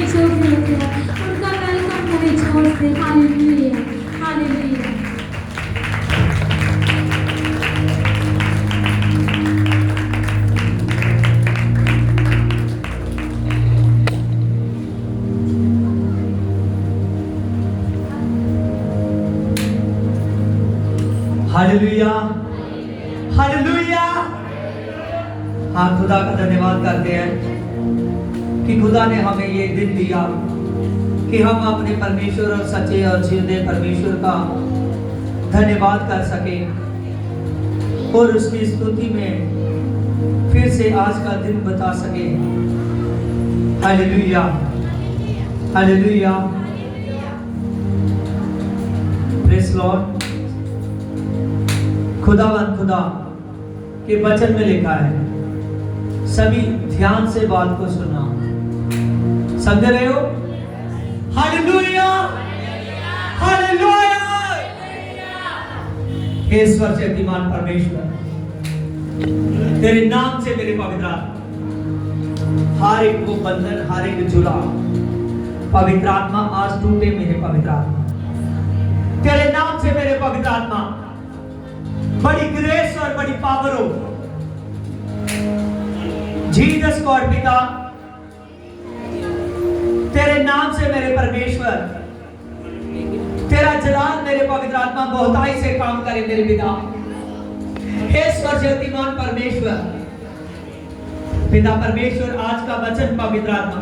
यीशु से उनका वेलकम करें जोर से। Hallelujah hallelujah. Hallelujah hallelujah. हाँ, खुदा का धन्यवाद करते हैं कि खुदा ने हमें ये दिन दिया कि हम अपने परमेश्वर और सच्चे और जीवते परमेश्वर का धन्यवाद कर सके और उसकी स्तुति में फिर से आज का दिन बता सके। Hallelujah hallelujah. Praise Lord. खुदावंद खुदा के वचन में लिखा है, सभी ध्यान से बात को सुनना। समझ रहे हो? Hallelujah hallelujah. हे सर्वशक्तिमान परमेश्वर, तेरे नाम से मेरे पवित्र आत्मा, हर एक वो बंधन, हर एक जुड़ा पवित्र आत्मा आज टूटे। मेरे पवित्र आत्मा, तेरे नाम से मेरे पवित्र आत्मा, बड़ी ग्रेस और बड़ी पावर हो जीसस गॉड पिता, तेरे नाम से मेरे परमेश्वर, तेरा जलाल मेरे पवित्र आत्मा बहुताई से काम करे मेरे पिता। हे सर्वशक्तिमान परमेश्वर, पिता परमेश्वर, आज का वचन पवित्र आत्मा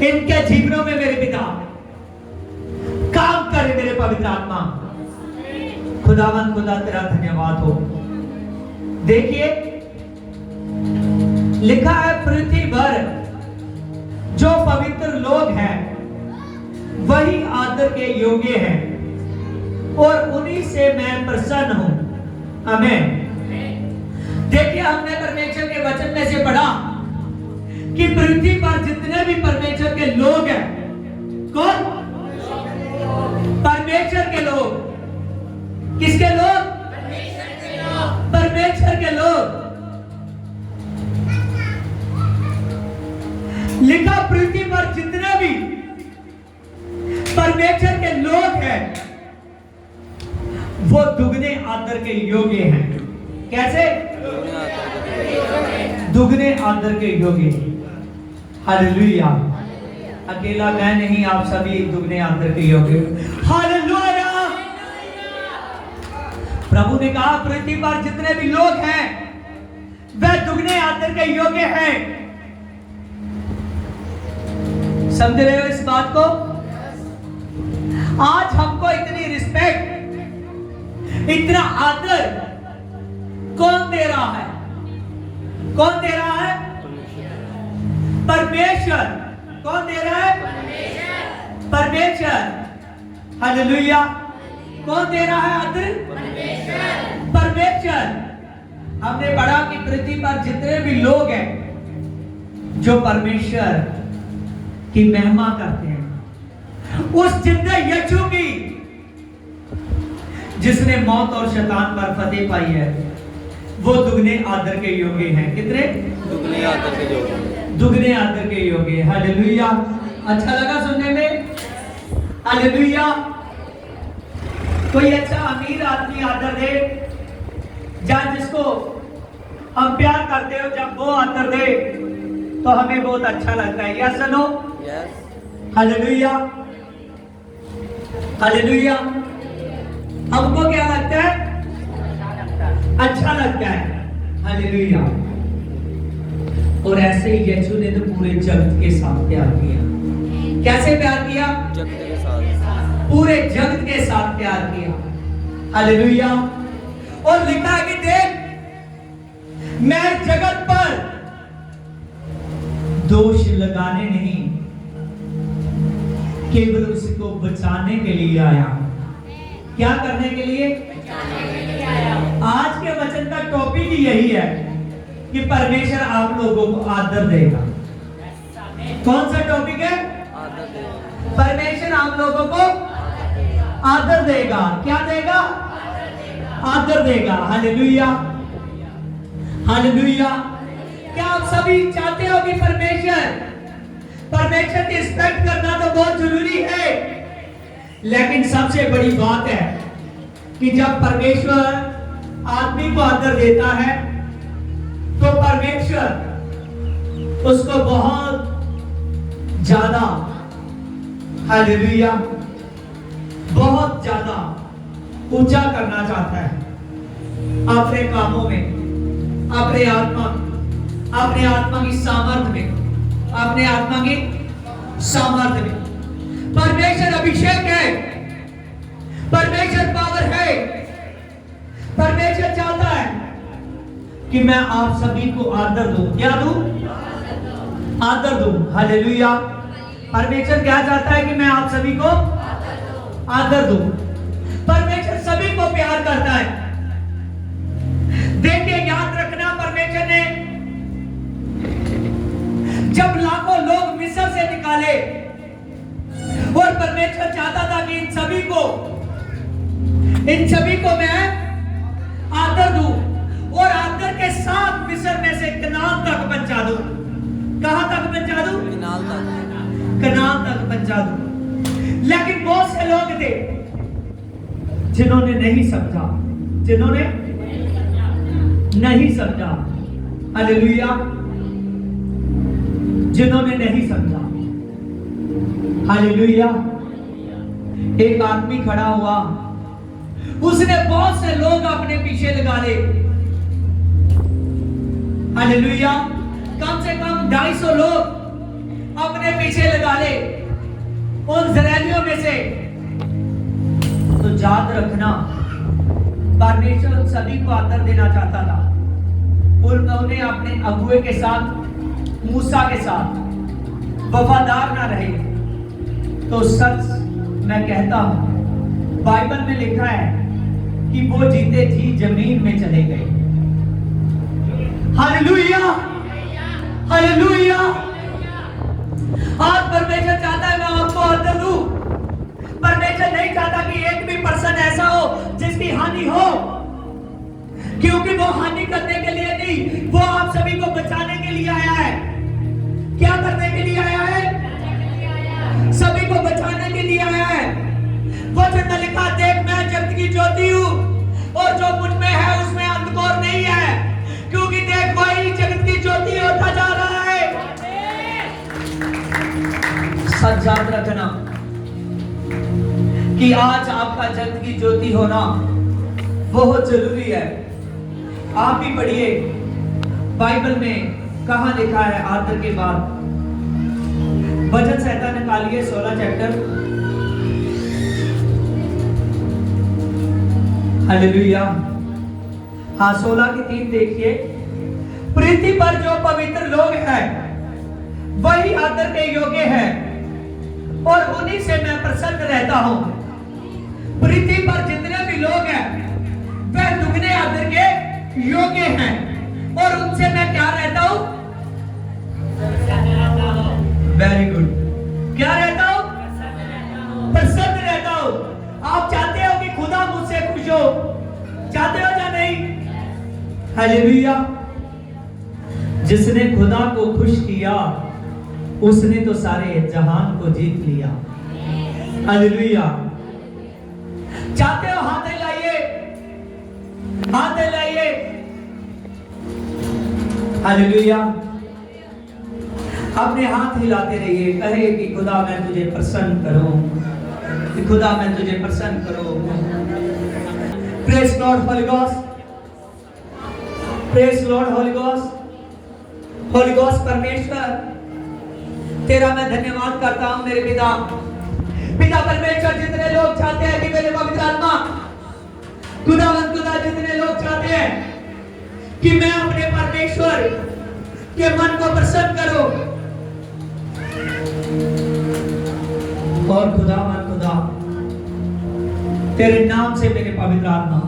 इनके जीवनों में मेरे पिता काम करे मेरे पवित्र आत्मा। खुदावंद खुदा, तेरा धन्यवाद हो। देखिए लिखा है, पृथ्वी पर जो पवित्र लोग हैं वही आदर के योग्य हैं और उन्हीं से मैं प्रसन्न हूं। आमीन। देखिए, हमने परमेश्वर के वचन में से पढ़ा कि पृथ्वी पर जितने भी परमेश्वर के लोग हैं, कौन? परमेश्वर के लोग। किसके लोग? परमेश्वर के लोग। परमेश्वर के लोग। लिखा, पृथ्वी पर जितने भी परमेश्वर के लोग हैं वो दुगने आदर के योग्य हैं। कैसे? दुगने आदर के योग्य। हालेलुया। अकेला मैं नहीं, आप सभी दुगने आदर के योग्य। हालेलुया। प्रभु ने कहा, पृथ्वी पर जितने भी लोग हैं वे दुगने आदर के योग्य हैं। समझ रहे हो इस बात को? आज हमको इतनी रिस्पेक्ट, इतना आदर कौन दे रहा है? कौन दे रहा है? परमेश्वर। कौन दे रहा है? परमेश्वर। हालेलुया। कौन दे रहा है आदर? परमेश्वर। हमने पढ़ा कि पृथ्वी पर जितने भी लोग हैं जो परमेश्वर की महिमा करते हैं, उस जिंदे यीशु की जिसने मौत और शैतान पर फतेह पाई है, वो दुगने आदर के योग्य हैं। कितने? दुगने आदर के योग्य। दुगने आदर के योग्य। हालेलुया। अच्छा लगा सुनने में? हालेलुया। कोई अच्छा अमीर आदमी आदर दे, जब जिसको हम प्यार करते हो, जब वो आदर दे तो हमें बहुत अच्छा लगता है। Yes no? Hallelujah hallelujah. हमको क्या लगता है? अच्छा लगता है। हालेलुया। और ऐसे ही यीशु ने तो पूरे जगत के साथ प्यार किया। कैसे प्यार किया? जगत के साथ, पूरे जगत के साथ प्यार किया। हालेलुया। और लिखा है कि देख, मैं जगत पर दोष लगाने नहीं, केवल उसको बचाने के लिए आया। क्या करने के लिए? बचाने के लिए आया। आज के वचन का टॉपिक ही यही है कि परमेश्वर आप लोगों को आदर देगा। कौन सा टॉपिक है? परमेश्वर आप लोगों को आदर देगा। क्या देगा? आदर देगा। Hallelujah hallelujah. क्या आप सभी चाहते हो कि परमेश्वर परमेश्वर की रिस्पेक्ट करना तो बहुत जरूरी है, लेकिन सबसे बड़ी बात है कि जब परमेश्वर आदमी को आदर देता है तो परमेश्वर उसको बहुत ज्यादा, हालेलुया, बहुत ज्यादा ऊंचा करना चाहता है अपने कामों में, अपने आत्मा की सामर्थ्य में, अपने आत्मा की सामर्थ्य में। परमेश्वर अभिषेक है, परमेश्वर पावर है। परमेश्वर चाहता है कि मैं आप सभी को आदर दूं। क्या दूं? आदर दूं। हालेलुया। परमेश्वर क्या चाहता है कि मैं आप सभी को आदर दूं। परमेश्वर सभी को प्यार करता है। देखिए, याद रखना, परमेश्वर ने जब लाखों लोग मिस्र से निकाले और परमेश्वर चाहता था कि इन सभी को मैं आदर दूं और आदर के साथ मिस्र में से कनान तक पहुंचा दूं। कहां तक पहुंचा दूं? कनान तक पहुंचा दूं। लेकिन बहुत से लोग थे जिन्होंने नहीं समझा, हालेलुया, जिन्होंने नहीं समझा। हालेलुया। एक आदमी खड़ा हुआ, उसने बहुत से लोग अपने पीछे लगा ले। हालेलुया। कम से कम 250 लोग अपने पीछे लगा ले उन इस्राएलियों में से। तो याद रखना, परमेश्वर उन सभी को आदर देना चाहता था। उन्होंने अपने अगुए के साथ, मूसा के साथ वफादार ना रहे तो सच मैं कहता हूं, बाइबल में लिखा है कि वो जीते जी जमीन में चले गए। Hallelujah, hallelujah. आज परमेश्वर चाहता है मैं आपको आदर दूं। परमेश्वर नहीं चाहता कि एक भी पर्सन ऐसा हो जिसकी हानि हो, क्योंकि वो हानि करने के लिए नहीं, वो आप सभी को बचाने के लिए आया है। क्या करने के लिए आया है? सभी को बचाने के लिए आया है। वचन में लिखा, देख मैं जगत की ज्योति हूं और जो मुझ में है उसमें अंधकार नहीं है, क्योंकि देख वही जगत की ज्योति होता जा रहा है। सच याद रखना कि आज आपका जगत की ज्योति होना बहुत जरूरी है। आप भी पढ़िए बाइबल में कहां लिखा है आदर के बाद। भजन संहिता निकालिए 16 चैप्टर। हालेलुया। हाँ, 16 की 3 देखिए। पृथ्वी पर जो पवित्र लोग हैं वही आदर के योग्य हैं और उन्हीं से मैं प्रसन्न रहता हूं। पृथ्वी पर जितने भी लोग हैं वे दुगने आदर के योग्य हैं और उनसे मैं क्या रहता हूं? Very good. क्या रहता हूं? प्रसन्न रहता हूं। आप चाहते हो कि खुदा मुझसे खुश हो? चाहते हो या नहीं? हालेलुया। जिसने खुदा को खुश किया उसने तो सारे जहान को जीत लिया। हालेलुया। चाहते हो? हाथ हिलाइए, हाथ हिलाइए। हालेलुया। अपने हाथ हिलाते रहिए, कहे कि खुदा मैं तुझे प्रसन्न करूं, कि खुदा मैं तुझे प्रसन्न करूं। Praise Lord Holi ghost, praise Lord Holi ghost. Holi ghost परमेश्वर तेरा मैं धन्यवाद करता हूं मेरे पिता। पिता परमेश्वर, जितने लोग चाहते हैं कि मेरे पवित्र आत्मा खुदावंद खुदा, जितने लोग चाहते हैं कि मैं अपने परमेश्वर के मन को प्रसन्न करूं, और खुदावंद खुदा तेरे नाम से मेरे पवित्र आत्मा,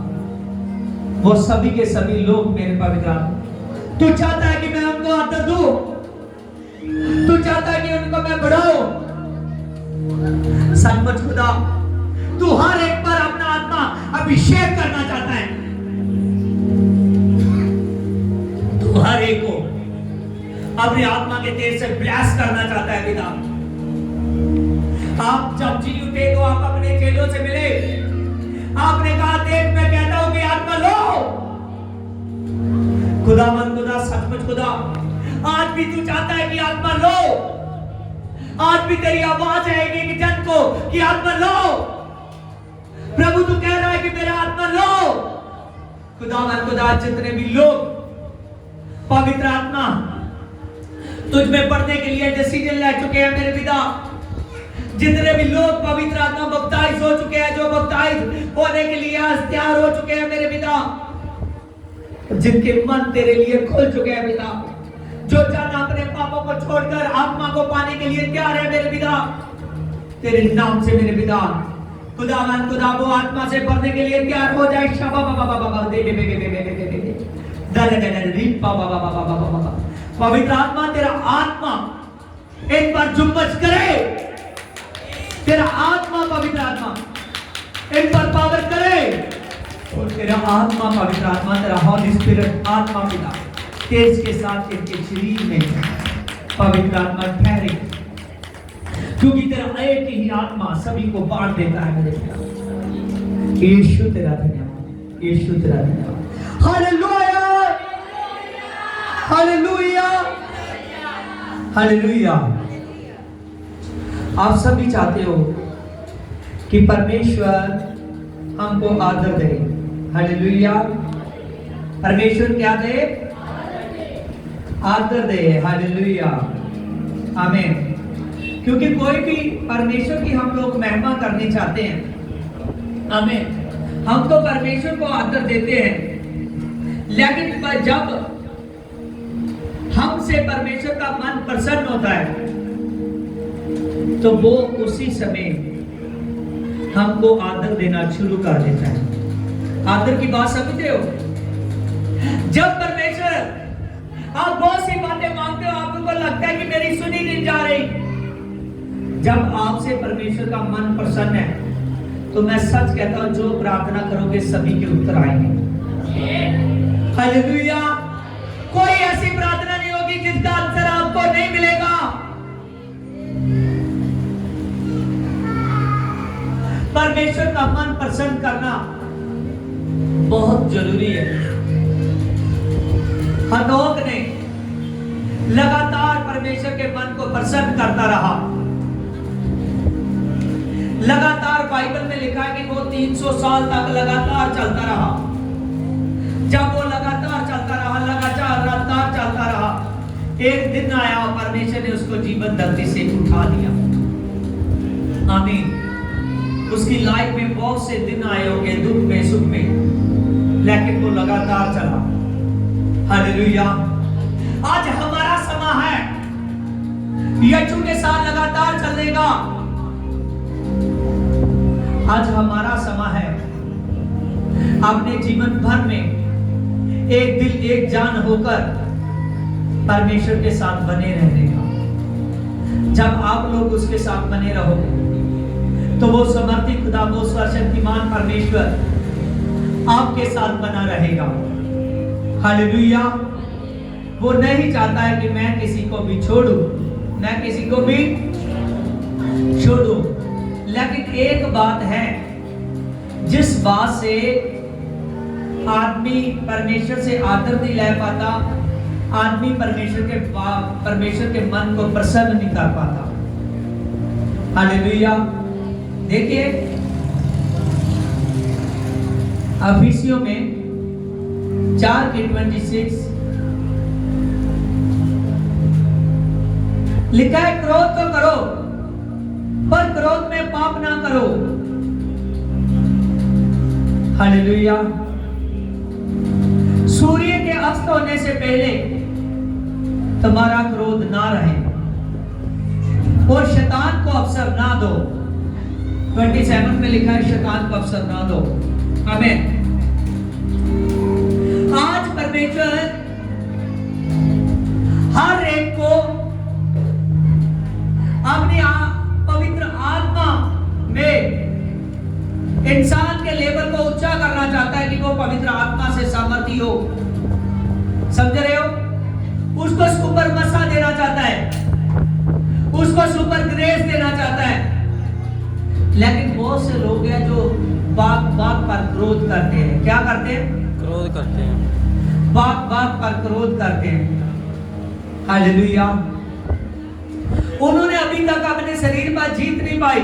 वो सभी के सभी लोग मेरे पवित्र आत्मा, तू चाहता है कि मैं उनको आदर दूं, तू चाहता है कि उनको मैं बढ़ाऊं। सचमुच खुदा, तू हर एक पर अपना आत्मा अभिषेक करना चाहता है। तू हर एक को अपनी आत्मा के तेज से ब्लेस करना चाहता है पिता। आप जब जी उठे तो आप अपने चेलों से मिले, आपने कहा देख मैं कहता हूं कि आत्मा लो। खुदावन खुदा, सचमुच खुदा, आज भी तू चाहता है कि आत्मा लो। आज भी तेरी आवाज आएगी कि जन को कि आत्मा लो। प्रभु तू कह रहा है कि मेरा आत्मा लो। खुदावन खुदा, जितने भी लोग पवित्र आत्मा तुझ में पढ़ने के लिए डिसीजन ले चुके हैं मेरे पिता, जितने भी लोग पवित्र आत्मा बपटाइज हो चुके हैं, जो बपटाइज होने के लिए आज तैयार हो चुके हैं मेरे पिता, जिनके मन तेरे लिए खुल चुके हैं पिता, जो जन अपने पापों को छोड़कर आत्मा को पाने के लिए तैयार है मेरे पिता, तेरे नाम से मेरे पिता, खुदावन खुदा वो आत्मा से भरने के लिए तैयार हो जाए। शबा बाबा बाबा दे दे दे दे दे दे दे दे दे री बाबा बाबा बाबा बाबा। पवित्र आत्मा, तेरा आत्मा एक बार जुम्मच करे, तेरा आत्मा पवित्र आत्मा एक बार पावर करे, और तेरा आत्मा पवित्र आत्मा, तेरा हॉली स्पिरिट आत्मा पिता तेज के साथ इनके शरीर में पवित्र आत्मा ठहरे, क्योंकि तेरा एक ही आत्मा सभी को बांट देता है मेरे पिता। यीशु तेरा धन्यवाद, यीशु तेरा धन्यवाद। Hallelujah, hallelujah, hallelujah. आप सभी चाहते हो कि परमेश्वर हमको आदर दे। हालेलुया। परमेश्वर क्या दे? आदर दे। हालेलुया, आमीन। क्योंकि कोई भी परमेश्वर की हम लोग महिमा करनी चाहते हैं, आमीन, हम तो परमेश्वर को आदर देते हैं, लेकिन जब हमसे परमेश्वर का मन प्रसन्न होता है तो वो उसी समय हमको आदर देना शुरू कर देता है। आदर की बात समझते हो? जब परमेश्वर, आप बहुत सी बातें मांगते हो, आपको लगता है कि मेरी सुनी नहीं जा रही, जब आपसे परमेश्वर का मन प्रसन्न है तो मैं सच कहता हूं जो प्रार्थना करोगे सभी के उत्तर आएंगे। हालेलुया। कोई ऐसी प्रार्थना नहीं होगी जिसका आंसर आपको नहीं मिलेगा। परमेश्वर का मन प्रसन्न करना बहुत जरूरी है। हनोक ने लगातार परमेश्वर के मन को प्रसन्न करता रहा। लगातार बाइबल में लिखा है कि वो 300 साल तक लगातार चलता रहा। जब वो लगातार चलता रहा, लगातार चलता रहा, एक दिन आया और परमेश्वर ने उसको जीवन धरती से उठा दिया। आमीन। उसकी लाइफ में बहुत से दिन आए होंगे, दुख में, सुख में, लेकिन वो लगातार चला। हालेलुया। आज हमारा समय है यीशु के साथ लगातार चलने का। आज हमारा समय है अपने जीवन भर में एक दिल एक जान होकर परमेश्वर के साथ बने रहने का। जब आप लोग उसके साथ बने रहोगे तो वो समर्थी खुदा, वो सर्वशक्तिमान परमेश्वर आपके साथ बना रहेगा। हालेलुया। वो नहीं चाहता है कि मैं किसी को भी छोड़ूं, मैं किसी को भी छोड़ूं, लेकिन एक बात है, जिस बात से आदमी परमेश्वर से आदर नहीं ले पाता, आदमी परमेश्वर के मन को प्रसन्न नहीं कर पाता। हालेलुया। देखिए अफिसियों में 4:26 लिखा है, क्रोध तो करो पर क्रोध में पाप ना करो। हालेलुया। सूर्य के अस्त होने से पहले तुम्हारा क्रोध ना रहे और शैतान को अवसर ना दो। 27 में लिखा है, शैतान को अवसर ना दो। आमीन। आज परमेश्वर हर एक को अपनी पवित्र आत्मा में इंसान के लेवल को ऊंचा करना चाहता है कि वो पवित्र आत्मा से सामर्थी हो। समझ रहे हो? उसको सुपर मसा दे उपदेश देना चाहता है। लेकिन बहुत से लोग हैं जो बात बात पर क्रोध करते हैं। क्या करते हैं? क्रोध करते हैं। बात बात पर क्रोध करते हैं। हालेलुया। उन्होंने अभी तक अपने शरीर पर जीत नहीं पाई।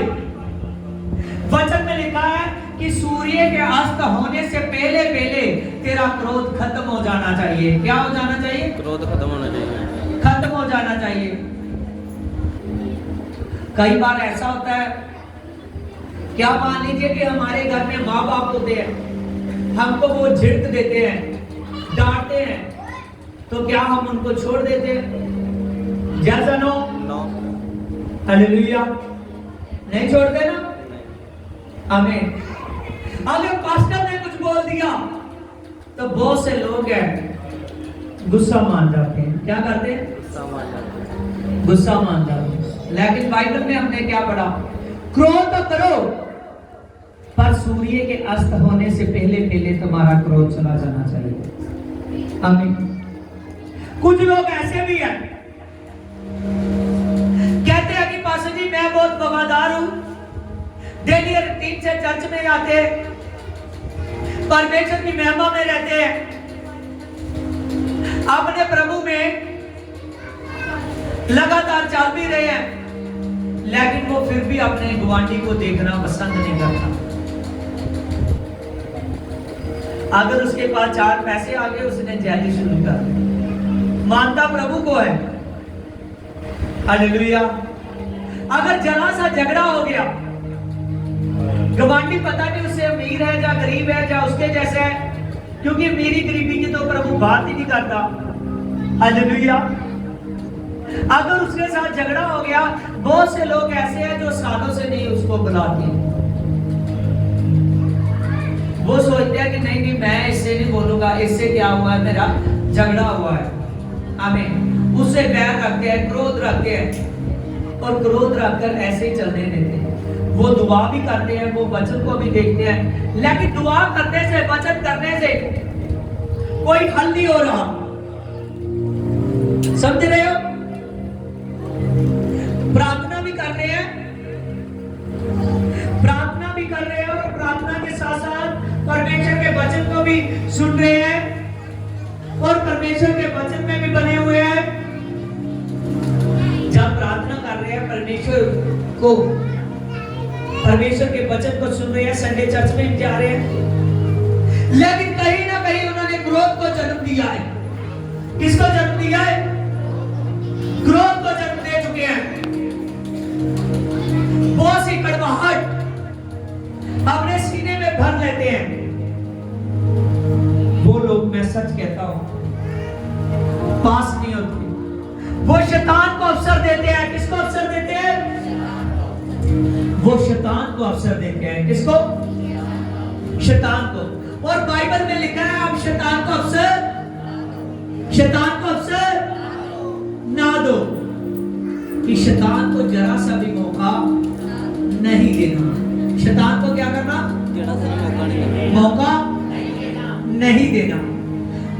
वचन में लिखा है कि सूर्य के अस्त होने से पहले पहले तेरा क्रोध खत्म हो जाना चाहिए। क्या हो जाना चाहिए? क्रोध खत्म होना चाहिए। खत्म हो जाना चाहिए। कई बार ऐसा होता है, क्या मान लीजिए कि हमारे घर में माँ बाप होते हैं, हमको वो झिड़क देते हैं, डांटते हैं, तो क्या हम उनको छोड़ देते हैं? जैसा नो हालेलुया, नहीं छोड़ते ना? आमीन। अगर पास्टर ने कुछ बोल दिया तो बहुत से लोग हैं गुस्सा मान जाते हैं। क्या करते हैं? गुस्सा मान जाते हैं। लेकिन बाइबल में हमने क्या पढ़ा? क्रोध तो करो, पर सूर्य के अस्त होने से पहले पहले तुम्हारा क्रोध चला जाना चाहिए। आमीन। कुछ लोग ऐसे भी हैं, कहते हैं कि पास्टर जी मैं बहुत वफादार हूं, डेली 3 से चर्च में जाते हैं, परमेश्वर की महिमा में रहते हैं, अपने प्रभु में लगातार चल भी रहे हैं, लेकिन वो फिर भी अपने गुआंढी को देखना पसंद नहीं करता। अगर उसके पास 4 पैसे आ गए, उसने जैली शुरू कर दी। मानता प्रभु को है। हालेलुया। अगर जरा सा झगड़ा हो गया, गवांडी पता नहीं उससे अमीर है या गरीब है या उसके जैसे है, क्योंकि मेरी गरीबी की तो प्रभु बात ही नहीं करता। हालेलुया। अगर उसके साथ झगड़ा हो गया, बहुत से लोग ऐसे हैं जो सालों से नहीं उसको बुलाते। वो सोचते हैं कि नहीं मैं इससे नहीं बोलूंगा, इससे क्या हुआ है, मेरा झगड़ा हुआ है। आमीन। उससे बैर रखते हैं, क्रोध रखते हैं, और क्रोध रखकर ऐसे ही चलने देते हैं। वो दुआ भी करते हैं, वो वचन को भी देखते हैं, लेकिन दुआ करने से, वचन करने से कोई हल नहीं हो रहा। समझ रहे हो? प्रार्थना भी कर रहे हैं, प्रार्थना भी कर रहे हैं, और प्रार्थना के साथ साथ परमेश्वर के वचन को भी सुन रहे हैं, और परमेश्वर के वचन में भी बने हुए हैं। जब प्रार्थना कर रहे हैं, परमेश्वर के वचन को सुन रहे हैं, संडे चर्च में जा रहे हैं, लेकिन कहीं ना कहीं उन्होंने क्रोध को जन्म दिया है। किसको जन्म दिया है? क्रोध को जन्म दे चुके हैं। बहुत सी कड़वाहट अपने सीने में भर लेते हैं। वो लोग, मैं सच कहता हूं, पास नहीं होते। वो शैतान को अवसर देते हैं। किसको अवसर देते हैं? वो शैतान को अवसर देते हैं। किसको? शैतान को। और बाइबल में लिखा है आप शैतान को अवसर ना दो, कि शैतान को जरा सा भी मौका नहीं देना। शैतान को क्या करना? मौका नहीं देना।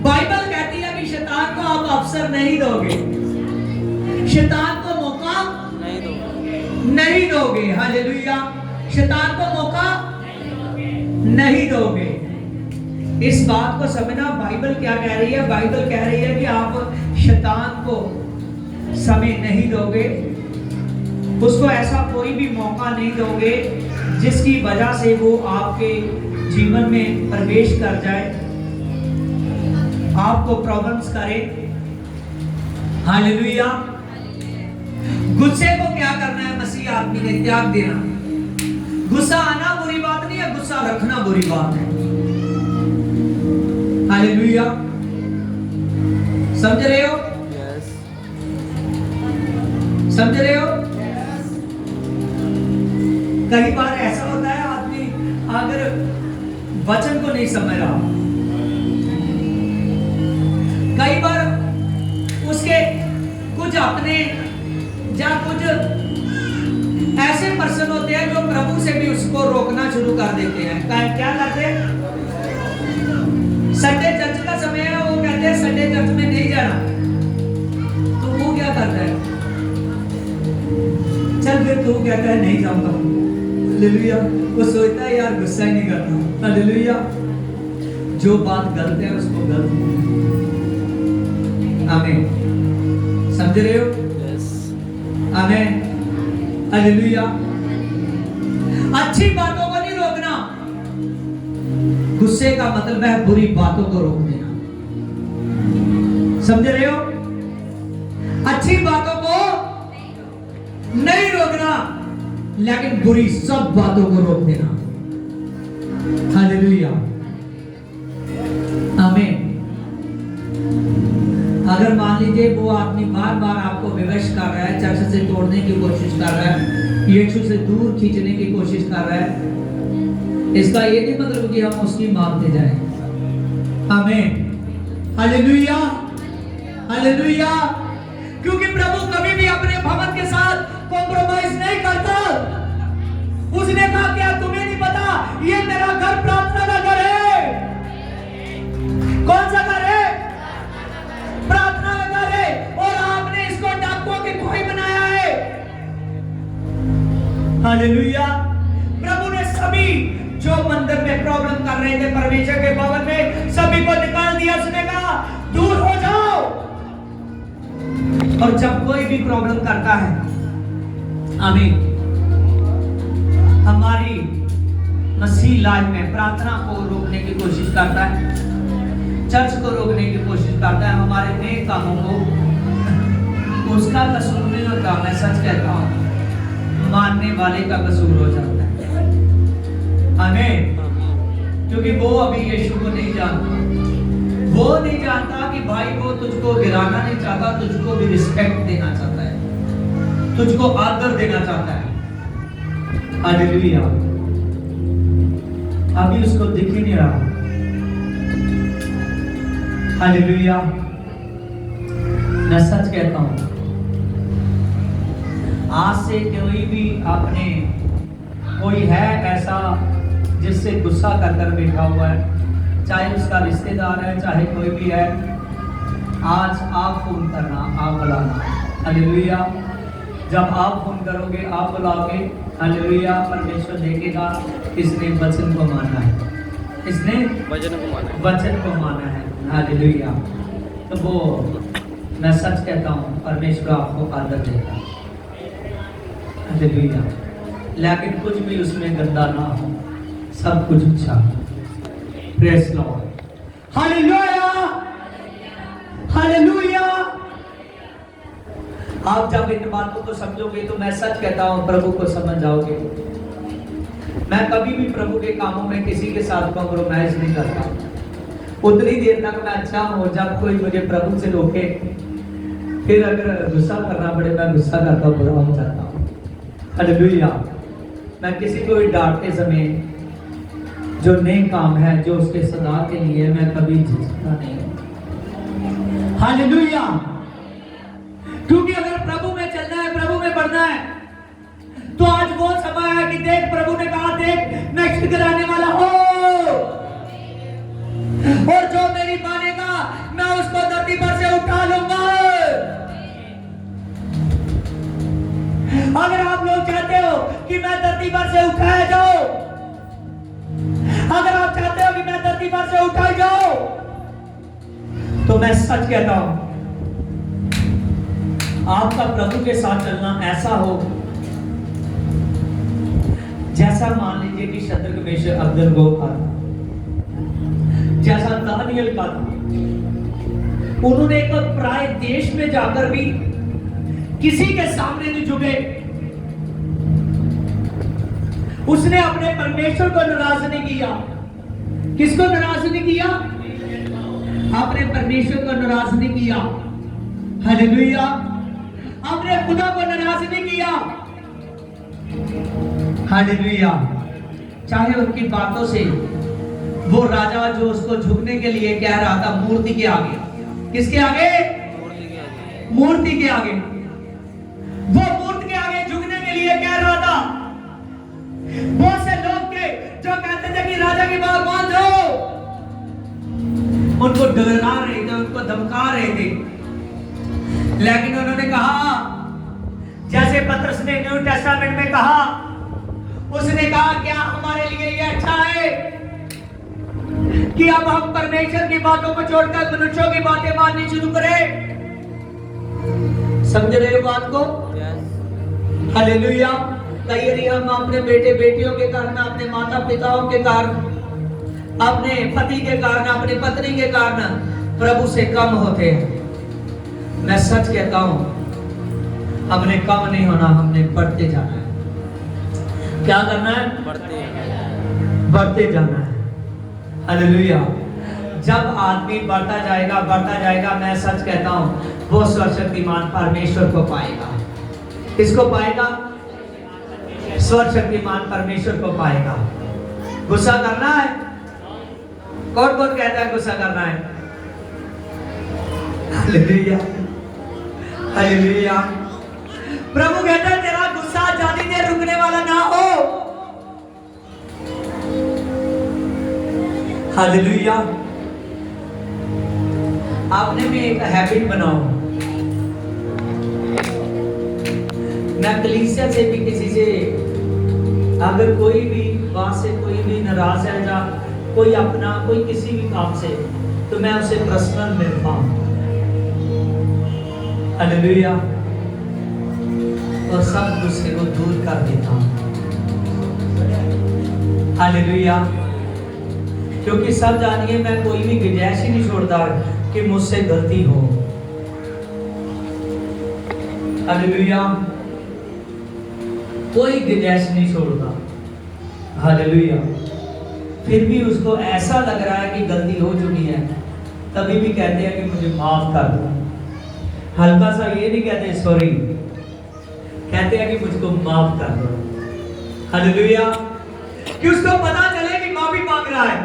बाइबल कहती है कि शैतान को आप अवसर नहीं दोगे, शैतान को मौका नहीं दोगे। हालेलुया। शैतान को मौका नहीं दोगे। इस बात को समझना, बाइबल क्या कह रही है? बाइबल कह रही है कि आप शैतान को समय नहीं दोगे, उसको ऐसा कोई भी मौका नहीं दोगे जिसकी वजह से वो आपके जीवन में प्रवेश कर जाए, आपको प्रॉब्लम्स करे। हालेलुया। गुस्से को क्या करना है? मसीह आदमी ने त्याग देना। गुस्सा आना बुरी बात नहीं है, गुस्सा रखना बुरी बात है। हालेलुया। समझ रहे हो? समझ रहे हो? कई बार ऐसा होता है, आदमी अगर वचन को नहीं समझ रहा, कई बार उसके कुछ अपने या कुछ ऐसे पर्सन होते हैं जो प्रभु से भी उसको रोकना शुरू कर देते हैं। क्या करते हैं? संडे चर्च का समय है, वो कहते हैं संडे चर्च में नहीं जाना, तो वो क्या करता है? चल फिर तू कहता है नहीं जाऊंगा। हालेलुया। वो सोचता है यार गुस्सा ही नहीं करता। हालेलुया। जो बात गलत है उसको गलत आमीन। समझ रहे हो? आमीन। हालेलुया। अच्छी बातों को नहीं रोकना। गुस्से का मतलब है बुरी बातों को रोक देना। समझ रहे हो? अच्छी बातों को नहीं रोकना, लेकिन बुरी सब बातों को रोक देना। हालेलुया। आमीन। अगर मान लीजिए वो आदमी बार बार आपको विवश कर रहा है, चर्च से तोड़ने की कोशिश कर रहा है, यीशु से दूर खींचने की कोशिश कर रहा है, इसका ये नहीं मतलब कि हम उसकी मानते जाएं। आमीन। हालेलुया। हालेलुया। क्योंकि प्रभु कभी भी अपने भवन के साथ कॉम्प्रोमाइज नहीं करता। उसने कहा क्या तुम्हें नहीं पता ये मेरा घर प्रार्थना का घर है? कौन सा घर है? प्रार्थना का घर है। और आपने इसको डाकुओं की खोई बनाया है। हालेलुया। प्रभु ने सभी जो मंदिर में प्रॉब्लम कर रहे थे परमेश्वर के भवन में, सभी को निकाल दिया। उसने कहा दूर हो जाओ। और जब कोई भी प्रॉब्लम करता है, आमीन, हमारी मसीह लाइफ में प्रार्थना को रोकने की कोशिश करता है, चर्च को रोकने की कोशिश करता है, हमारे नेक कामों को, उसका कसूर नहीं होता। मैं सच कहता हूं, मानने वाले का कसूर हो जाता है। आमीन। क्योंकि वो अभी यीशु को नहीं जानता। वो नहीं जानता कि भाई वो तुझको गिराना नहीं चाहता, तुझको भी रिस्पेक्ट देना चाहता है, तुझको आदर देना चाहता है। हालेलुया। अभी उसको दिख ही नहीं रहा। हालेलुया। मैं सच कहता हूं, आज से कोई भी आपने कोई है ऐसा जिससे गुस्सा कर कर बैठा हुआ है, चाहे उसका रिश्तेदार है, चाहे कोई भी है, आज आप फोन करना, आप बुलाना। हालेलुया। जब आप फोन करोगे, आप बुलाओगे, हालेलुया, परमेश्वर देखेगा इसने वचन को माना है, इसने वचन को माना है। हालेलुया। तो वो मैं सच कहता हूँ, परमेश्वर आपको आदर देगा। हालेलुया। लेकिन कुछ भी उसमें गंदा ना हो, सब कुछ अच्छा। Praise Lord. हालेलुया। हालेलुया। आप जब इन बातों को समझोगे तो मैं सच कहता हूं प्रभु को समझ जाओगे। मैं कभी भी प्रभु के कामों में किसी के साथ कॉम्प्रोमाइज नहीं करता। उतनी देर तक मैं अच्छा हूं जब कोई मुझे प्रभु से रोके। फिर अगर गुस्सा करना पड़े, मैं गुस्सा करता हूं, बुरा हो जाता हूं। हालेलुया। मैं किसी को भी डांटते समय जो नेक काम है, जो उसके सदा के लिए, मैं कभी झिझकता नहीं हूं। हालेलुया। क्योंकि अगर प्रभु में चलना है, प्रभु में बढ़ना है, तो आज वो समय है कि देख, प्रभु ने कहा देख मैं छिड़काने वाला हूं, और जो मेरी मानेगा मैं उसको धरती पर से उठा लूंगा। अगर आप लोग चाहते हो कि मैं धरती पर से उठाया जाऊं, अगर आप चाहते हो कि मैं धरती पर से उठाई जाऊं, तो मैं सच कहता हूं, आपका प्रभु के साथ चलना ऐसा हो जैसा मान लीजिए कि शद्रक मेशक अबेदनगो का था, जैसा दानियल का था। उन्होंने एक पराये देश में जाकर भी किसी के सामने नहीं झुके। उसने अपने परमेश्वर को नाराज नहीं किया। किसको नाराज नहीं किया? अपने परमेश्वर को नाराज नहीं किया। हालेलुया। अपने खुदा को नाराज नहीं किया। हालेलुया। चाहे उनकी बातों से वो राजा जो उसको झुकने के लिए कह रहा था मूर्ति के आगे, किसके आगे? मूर्ति के आगे। वो मूर्ति के आगे झुकने के लिए कह रहा था। बहुत से लोग थे जो कहते थे कि राजा की बात मान जाओ, उनको डरा रहे थे, उनको धमका रहे थे। लेकिन उन्होंने कहा जैसे पतरस ने न्यू टेस्टामेंट में कहा, उसने कहा क्या हमारे लिए ये अच्छा है कि अब हम परमेश्वर की बातों को छोड़कर मनुष्यों की बातें माननी शुरू करें? समझ रहे हो बात को? हालेलुया। कई बार हम अपने बेटे बेटियों के कारण, अपने माता पिताओं के कारण, अपने पति के कारण, अपनी पत्नी के कारण प्रभु से कम होते हैं। मैं सच कहता हूं, हमने कम नहीं होना, हमने बढ़ते जाना है। क्या करना है? बढ़ते जाना है। हालेलुया। जब आदमी बढ़ता जाएगा, मैं सच कहता हूं वो सर्वशक्तिमान परमेश्वर को पाएगा। किसको पाएगा? सर्वशक्तिमान परमेश्वर को पाएगा। गुस्सा करना है? कौन कौन कहता है गुस्सा करना है? Hallelujah, hallelujah. प्रभु कहता है तेरा गुस्सा ज्यादा देर रुकने वाला ना हो। हालेलुया। आपने में एक हैबिट बनाओ। मैं कलीसिया से भी किसी से अगर कोई भी बात से कोई भी नाराज है, या कोई अपना कोई किसी भी काम से, तो मैं उसे पर्सनल मिलता हूं। हालेलुया। और सब गुस्से को दूर कर देता हूं। हालेलुया। क्योंकि सब जानिए मैं कोई भी गुंजाइश ही नहीं छोड़ता कि मुझसे गलती हो। हालेलुया। कोई गुंजाइश नहीं छोड़ता। हालेलुया। फिर भी उसको ऐसा लग रहा है कि गलती हो चुकी है, तभी भी कहते हैं कि मुझे माफ कर दो। हल्का सा ये नहीं कहते सॉरी, कहते हैं कि मुझको माफ कर दो। हालेलुया। कि उसको पता चले कि माफी मांग रहा है।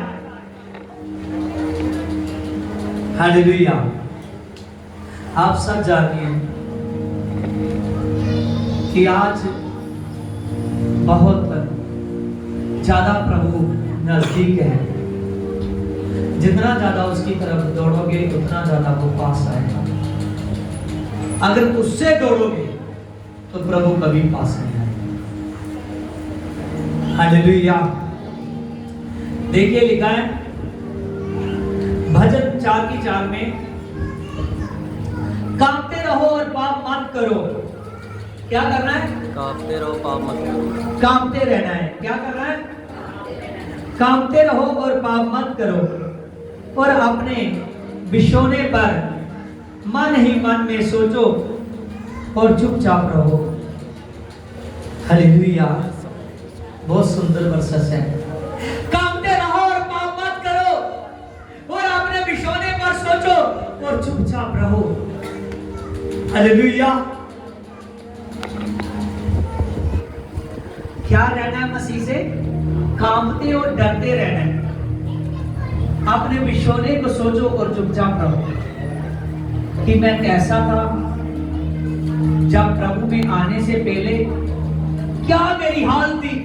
हालेलुया। आप सब जानिए कि आज बहुत ज्यादा प्रभु नजदीक है। जितना ज्यादा उसकी तरफ दौड़ोगे उतना ज्यादा वो पास आएगा। अगर उससे दौड़ोगे तो प्रभु कभी पास नहीं आएगा। हालेलुया। देखिए लिखा है भजन 4:4 में, कांपते रहो और पाप मत करो। क्या करना है? कांपते रहो, पाप मत करो। कांपते रहना है। क्या करना है? कांपते रहो और पाप मत करो, और अपने बिछोने पर मन ही मन में सोचो और चुपचाप रहो। हालेलुया। बहुत सुंदर वर्सेस है। कांपते रहो और पाप मत करो, और अपने बिछोने पर सोचो और चुपचाप रहो। हालेलुया। क्या रहना है मसीह से? कांपते और डरते रहना है। अपने बिछोने को सोचो और चुपचाप रहो कि मैं कैसा था जब प्रभु में आने से पहले, क्या मेरी हाल थी,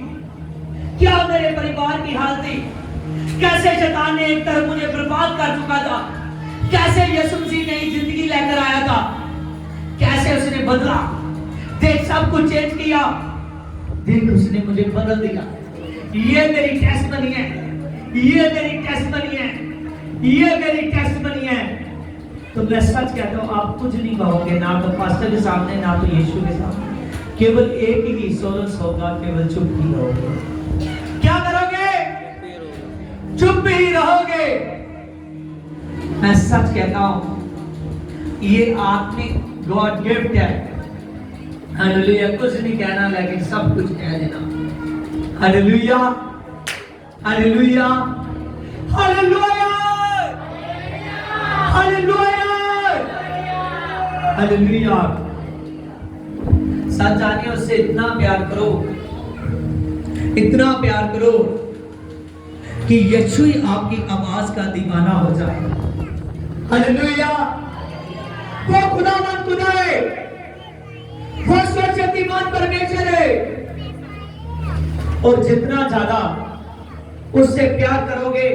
क्या मेरे परिवार की हाल थी, कैसे शैतान ने एक तरफ मुझे बर्बाद कर चुका था, कैसे यीशु मसीह नई जिंदगी लेकर आया था, कैसे उसने बदला। देख सब कुछ चेंज किया, देख उसने मुझे बदल दिया। ये मेरी टेस्टमनी है, ये मेरी टेस्टमनी है, ये मेरी टेस्टमनी है। तो मैं सच कहता हूं, आप कुछ नहीं कहोगे, ना तो पास्टर के सामने, ना तो यीशु के सामने। केवल एक ही सोलस होगा, केवल चुप ही रहोगे। क्या करोगे? चुप ही रहोगे। मैं सच कहता हूं, ये आत्मिक गॉड गिफ्ट है। हालेलुया। कुछ नहीं कहना, लेकिन सब कुछ कह देना। Hallelujah, hallelujah, hallelujah, hallelujah, hallelujah. सच जानिए, उससे इतना प्यार करो, इतना प्यार करो कि यीशु ही आपकी आवाज का दीवाना हो जाए। हालेलुया। वो खुदावंद खुदा है, वो सर्वशक्तिमान परमेश्वर है, और जितना ज्यादा उससे प्यार करोगे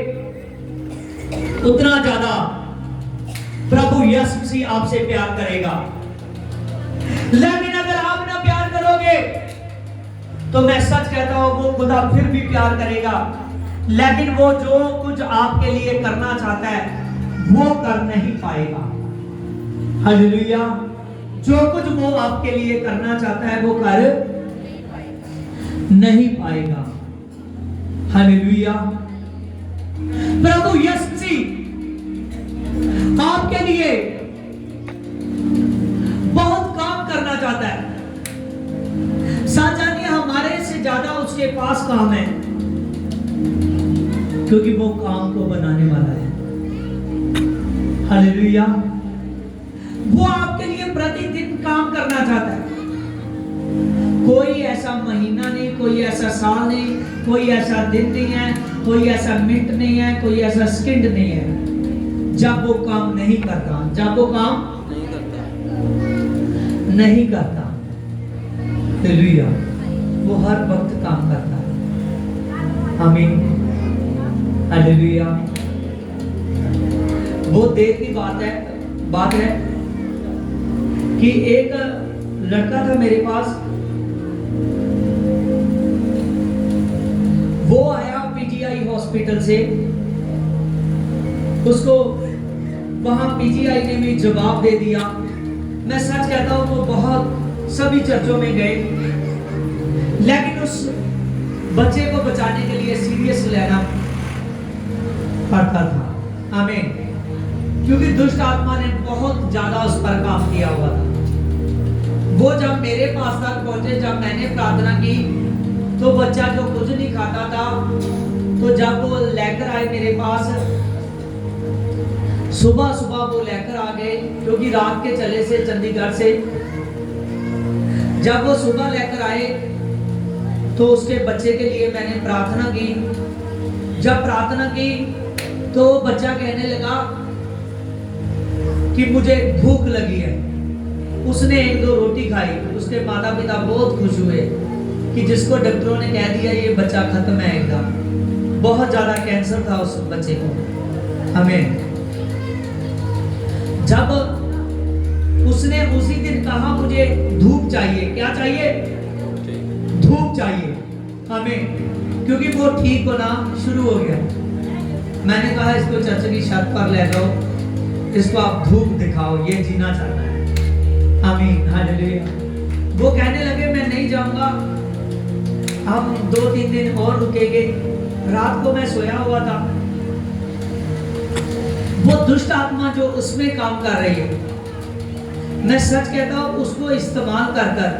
उतना ज्यादा प्रभु यीशु मसीह आपसे प्यार करेगा। लेकिन अगर आप ना प्यार करोगे तो मैं सच कहता हूं वो खुदा फिर भी प्यार करेगा, लेकिन वो जो कुछ आपके लिए करना चाहता है वो कर नहीं पाएगा। हालेलुया। जो कुछ वो आपके लिए करना चाहता है वो कर नहीं पाएगा। हालेलुया। प्रभु यीशु आपके लिए बहुत काम करना चाहता है। साजानिए हमारे से ज्यादा उसके पास काम है, क्योंकि वो काम को बनाने वाला है। हालेलुया। वो आपके लिए प्रतिदिन काम करना चाहता है। कोई ऐसा महीना नहीं, कोई ऐसा साल नहीं, कोई ऐसा दिन नहीं है, कोई ऐसा मिनट नहीं है, कोई ऐसा सेकंड नहीं है जब वो काम नहीं करता, जब वो काम नहीं करता। हालेलुया। वो हर वक्त काम करता है। आमीन। हालेलुया। वो देर की बात है कि एक लड़का था मेरे पास, वो आया पीजीआई हॉस्पिटल से, उसको वहां पीजीआई ने भी जवाब दे दिया। मैं सच कहता हूं वो बहुत सभी चर्चों में गए, लेकिन उस बच्चे को बचाने के लिए सीरियस लेना पड़ता था। आमीन। क्योंकि दुष्ट आत्मा ने बहुत ज्यादा उस पर काम किया हुआ था। वो जब मेरे पास तक पहुंचे, जब मैंने प्रार्थना की, तो बच्चा जो कुछ नहीं खाता था, तो जब वो लेकर आए मेरे पास, सुबह सुबह वो लेकर आ गए, क्योंकि रात के चले से चंडीगढ़ से। जब वो सुबह लेकर आए तो उसके बच्चे के लिए मैंने प्रार्थना की। जब प्रार्थना की तो बच्चा कहने लगा कि मुझे भूख लगी है। उसने 1-2 रोटी खाई। उसके माता पिता बहुत खुश हुए कि जिसको डॉक्टरों ने कह दिया ये बच्चा खत्म है एकदम। बहुत ज्यादा कैंसर था उस बच्चे को। हमें जब उसने उसी दिन कहा मुझे धूप चाहिए, क्या चाहिए? धूप चाहिए हमें, क्योंकि वो ठीक होना शुरू हो गया। मैंने कहा इसको चर्च की छत पर ले जाओ, इसको आप धूप दिखाओ, ये जीना चाहता है। आमीन। हालेलुया। वो कहने लगे मैं नहीं जाऊंगा, हम 2-3 दिन और रुकेंगे। रात को मैं सोया हुआ था। वो दुष्ट आत्मा जो उसमें काम कर रही है, मैं सच कहता हूं उसको इस्तेमाल कर कर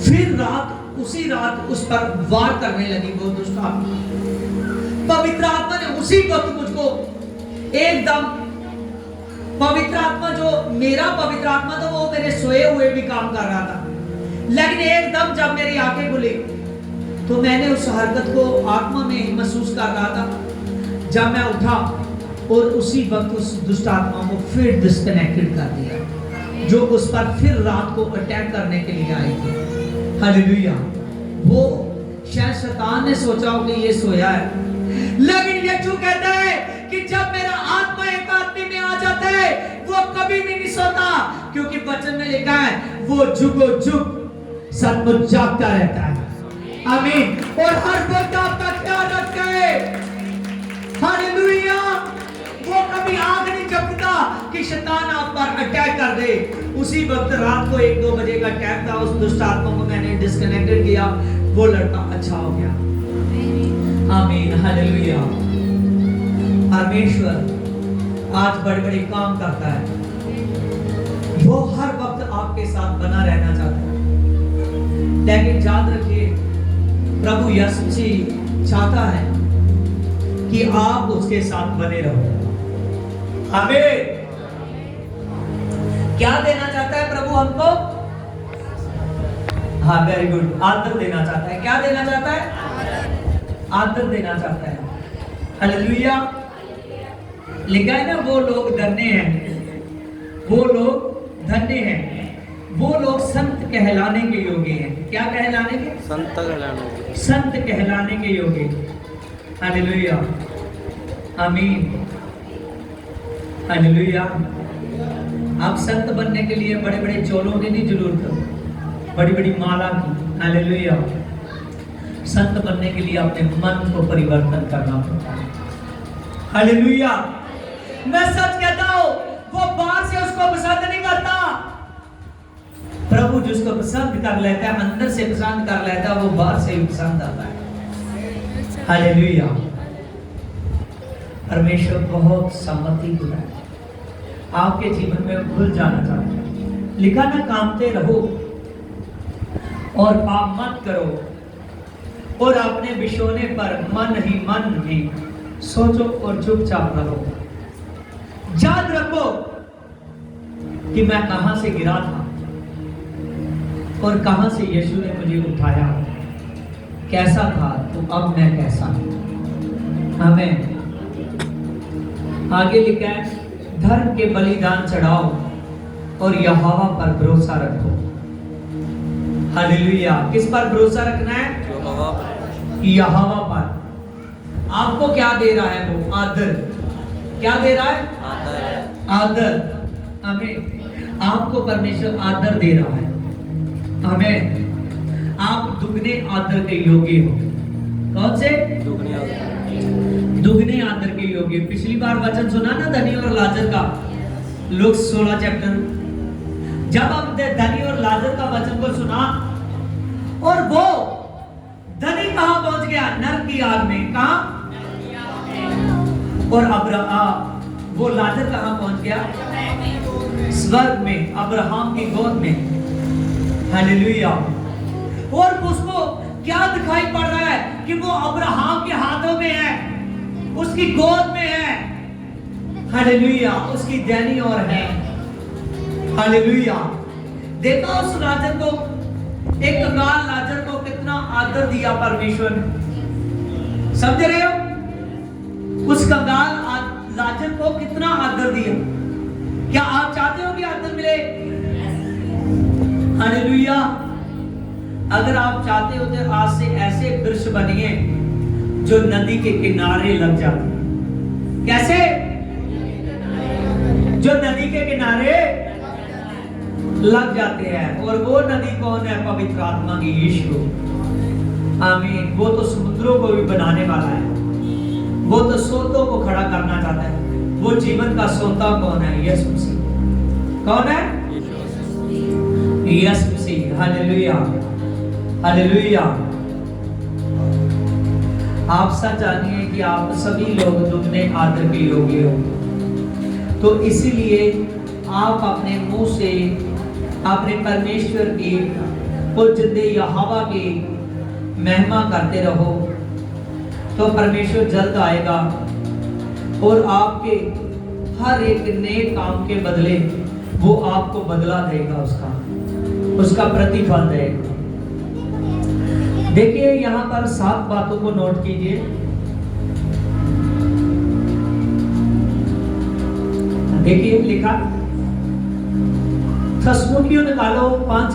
फिर उसी रात उस पर वार करने लगी वो दुष्ट आत्मा। पवित्र आत्मा ने उसी वक्त मुझको एकदम, पवित्र आत्मा जो मेरा पवित्र आत्मा था वो मेरे सोए हुए भी काम कर रहा था, लेकिन एकदम जब मेरी आंखें खुली तो मैंने उस हरकत को आत्मा में महसूस कर रहा था। जब मैं उठा और उसी वक्त उस दुष्ट आत्मा को फिर डिस्कनेक्टेड कर दिया, जो उस पर फिर रात को अटैक करने के लिए आई थी। हालेलुया। वो शायद शैतान ने सोचा हो कि ये सोया है, लेकिन यीशु कहता है कि जब मेरा आत्मा एक आदमी में आ जाता है वो कभी भी नहीं सोता, क्योंकि वचन में लिखा है वो जुगो जुग सचमुच जागता रहता है। आमीन। और हर वक्त आपका ख्याल रखता है। हालेलुया। वो कभी आग नहीं झपकता कि शैतान आप पर अटैक कर दे। उसी वक्त रात को 1-2 बजे का अटैक था, उस दुष्ट आत्मा को मैंने डिस्कनेक्टेड किया, वो लड़का अच्छा हो गया। आमीन। हालेलुया। परमेश्वर आज बड़े-बड़े काम करता है। वो हर वक्त आपके साथ बना रहना चाहता है, लेकिन याद रखिए प्रभु यीशु चाहता है कि आप उसके साथ बने रहो। आमीन। क्या देना चाहता है प्रभु हमको? हाँ, वेरी गुड। आदर देना चाहता है। क्या देना चाहता है? आदर देना चाहता है। हालेलुया। लिखा है ना, वो लोग धन्य हैं, वो लोग धन्य हैं, वो लोग संत कहलाने के योग्य हैं। क्या कहलाने के? संत कहलाने के। संत कहलाने के योग्य। हालेलुया। आमीन। हालेलुया। आप संत बनने के लिए बड़े बड़े चोलों की नहीं जरूरत, बड़ी बड़ी माला की। हालेलुया। संत बनने के लिए अपने मन को परिवर्तन करना पड़ता है। हालेलुया। मैं सच कहता हूं, वो बाहर से उसको पसंद नहीं करता। प्रभु जिसको पसंद कर लेता है, अंदर से पसंद कर लेता है, वो बाहर से भी पसंद आता है। हालेलुया। परमेश्वर बहुत सम्मति खुदा है, आपके जीवन में घुल जाना चाहता है। लिखा ना, कामते रहो और पाप मत करो और अपने बिछोने पर मन ही सोचो और चुपचाप रहो। याद रखो कि मैं कहां से गिरा था और कहां से यीशु ने मुझे उठाया। कैसा था तो अब मैं कैसा हूं। हमें आगे लिखा है, धर्म के बलिदान चढ़ाओ और यहोवा पर भरोसा रखो। हालेलुया। किस पर भरोसा रखना है? यहोवा पर। आपको क्या दे रहा है वो? आदर। क्या दे रहा है? आदर। हमें आपको परमेश्वर आदर दे रहा है। हमें आप दुगने आदर के योग्य हो। कौन से? दुगने आदर के योग्य। पिछली बार वचन सुना ना धनी और लाजर का, लूका 16 चैप्टर। जब हमने धनी और लाजर का वचन को सुना और वो धनी कहां पहुंच गया? नरक की आग में। कहां? और वो लाजर कहां पहुंच गया? स्वर्ग में, अब्राहम की गोद में। हालेलुया। और उसको क्या दिखाई पड़ रहा है कि वो अब्राहम के हाथों में है, उसकी गोद में है। हालेलुया। उसकी दैनी और है। हालेलुया। देखो उस लाजर को, एक कंगाल लाजर को कितना आदर दिया परमेश्वर ने। समझ रहे हो? उस कंगाल लाजर को कितना आदर दिया। क्या आप चाहते हो कि आदर मिले? हालेलुया। अगर आप चाहते हो तो आज से ऐसे वृक्ष बनिए जो नदी के किनारे लग जाते। कैसे? जो नदी के किनारे लग जाते हैं। और वो नदी कौन है? पवित्र आत्मा की यीशु। आमीन। वो तो समुद्रों को भी बनाने वाला है। वो तो सोतों को खड़ा करना चाहता है। वो जीवन का सोता कौन है? यीशु मसीह। कौन है? यीशु मसीह। हालेलुया। हालेलुया। आप सच जानिए कि आप सभी लोग दुगने आदर के योग्य हो। तो इसीलिए आप अपने मुंह से अपने परमेश्वर की पूज्य यहोवा की महिमा करते रहो, तो परमेश्वर जल्द आएगा और आपके हर एक नए काम के बदले वो आपको बदला देगा, उसका प्रतिफल देगा। देखिए यहां पर 7 बातों को नोट कीजिए। देखिए लिखा, थस्सलुनीकियों निकालो 5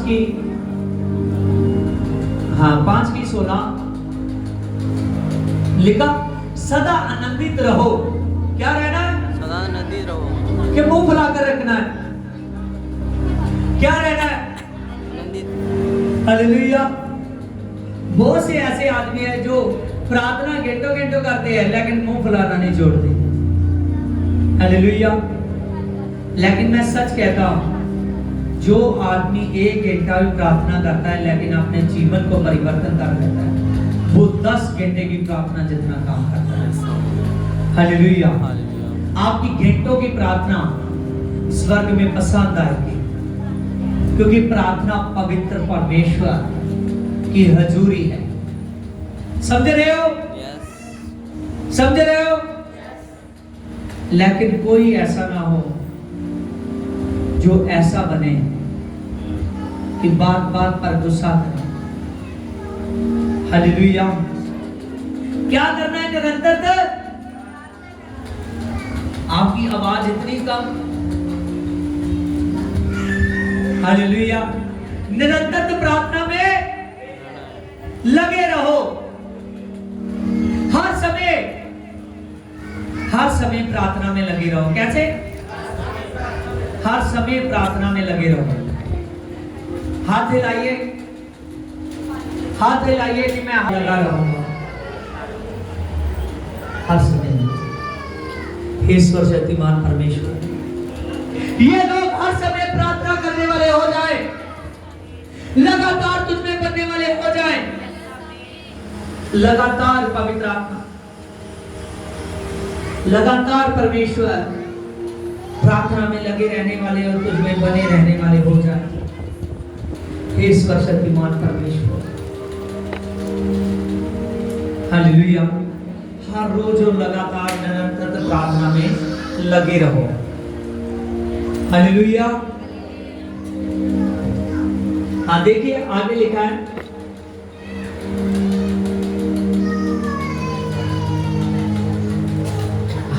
की 16 लिखा, सदा आनंदित रहो। क्या रहना है? सदा आनंदित रहो। कि मुंह फुलाकर रखना है। क्या रहना है? आनंदित। हालेलुया। बहुत से ऐसे आदमी हैं जो प्रार्थना घंटों घंटों करते हैं लेकिन मुंह फुलाना नहीं छोड़ते। हालेलुया। लेकिन मैं सच कहता हूं, जो आदमी 1 घंटा भी प्रार्थना करता है लेकिन अपने जीवन को परिवर्तन कर देता है, वो 10 घंटे की प्रार्थना जितना काम करता है। हालेलुया। आपकी घंटों की प्रार्थना स्वर्ग में पसंद आएगी, क्योंकि प्रार्थना पवित्र परमेश्वर की हजूरी है। समझ रहे हो? समझ रहे हो? लेकिन कोई ऐसा ना हो जो ऐसा बने कि बात बात पर गुस्सा करे। हालेलुया। क्या करना है? निरंतर। आपकी आवाज इतनी कम। हालेलुया। निरंतर प्रार्थना में लगे रहो। हर समय प्रार्थना में लगे रहो। कैसे? हर समय प्रार्थना में लगे रहो। हाथ हिलाइए, हाथ हिलाइए कि मैं लगा रहूंगा हर समय। ईश्वर शक्तिमान परमेश्वर, ये लोग हर समय प्रार्थना करने वाले हो जाए, लगातार तुझमें बनने वाले हो जाए, लगातार पवित्र आत्मा, लगातार परमेश्वर प्रार्थना में लगे रहने वाले और तुझमें बने रहने वाले हो जाए। ईश्वर शक्तिमान परमेश्वर, हालेलुया। हर रोज और लगातार निरंतर प्रार्थना में लगे रहो। हालेलुया। हाँ देखिए आगे लिखा है,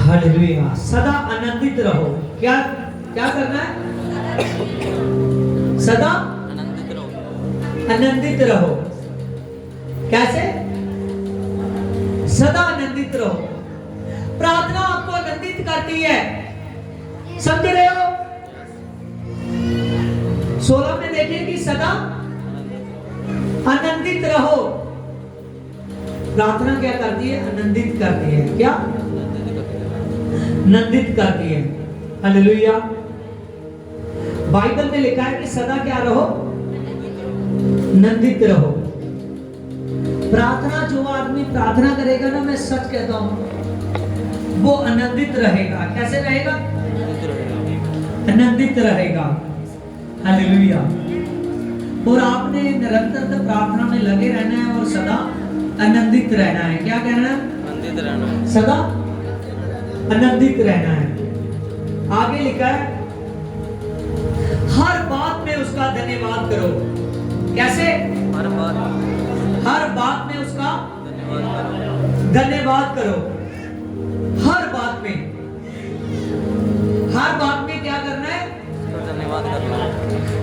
हालेलुया, सदा आनंदित रहो। क्या क्या करना है? सदा आनंदित रहो। आनंदित रहो। कैसे? सदा आनंदित रहो। प्रार्थना आपको आनंदित करती है, समझ रहे हो? 16 में देखिए कि सदा आनंदित रहो। प्रार्थना क्या करती है? आनंदित करती है। क्या? आनंदित करती है। हालेलुया। बाइबल में लिखा है कि सदा क्या रहो? आनंदित रहो। प्रार्थना, जो आदमी प्रार्थना करेगा ना, मैं सच कहता हूं, वो आनंदित रहेगा। कैसे रहेगा? आनंदित रहेगा। हालेलुया। और आपने निरंतर प्रार्थना में लगे रहना है और सदा आनंदित रहना है। क्या कहना है? आनंदित रहना है। सदा आनंदित रहना है। आगे लिखा है, हर बात में उसका धन्यवाद करो। कैसे? हर बात में उसका धन्यवाद करो। हर बात में, हर बात में क्या करना है? धन्यवाद करना है।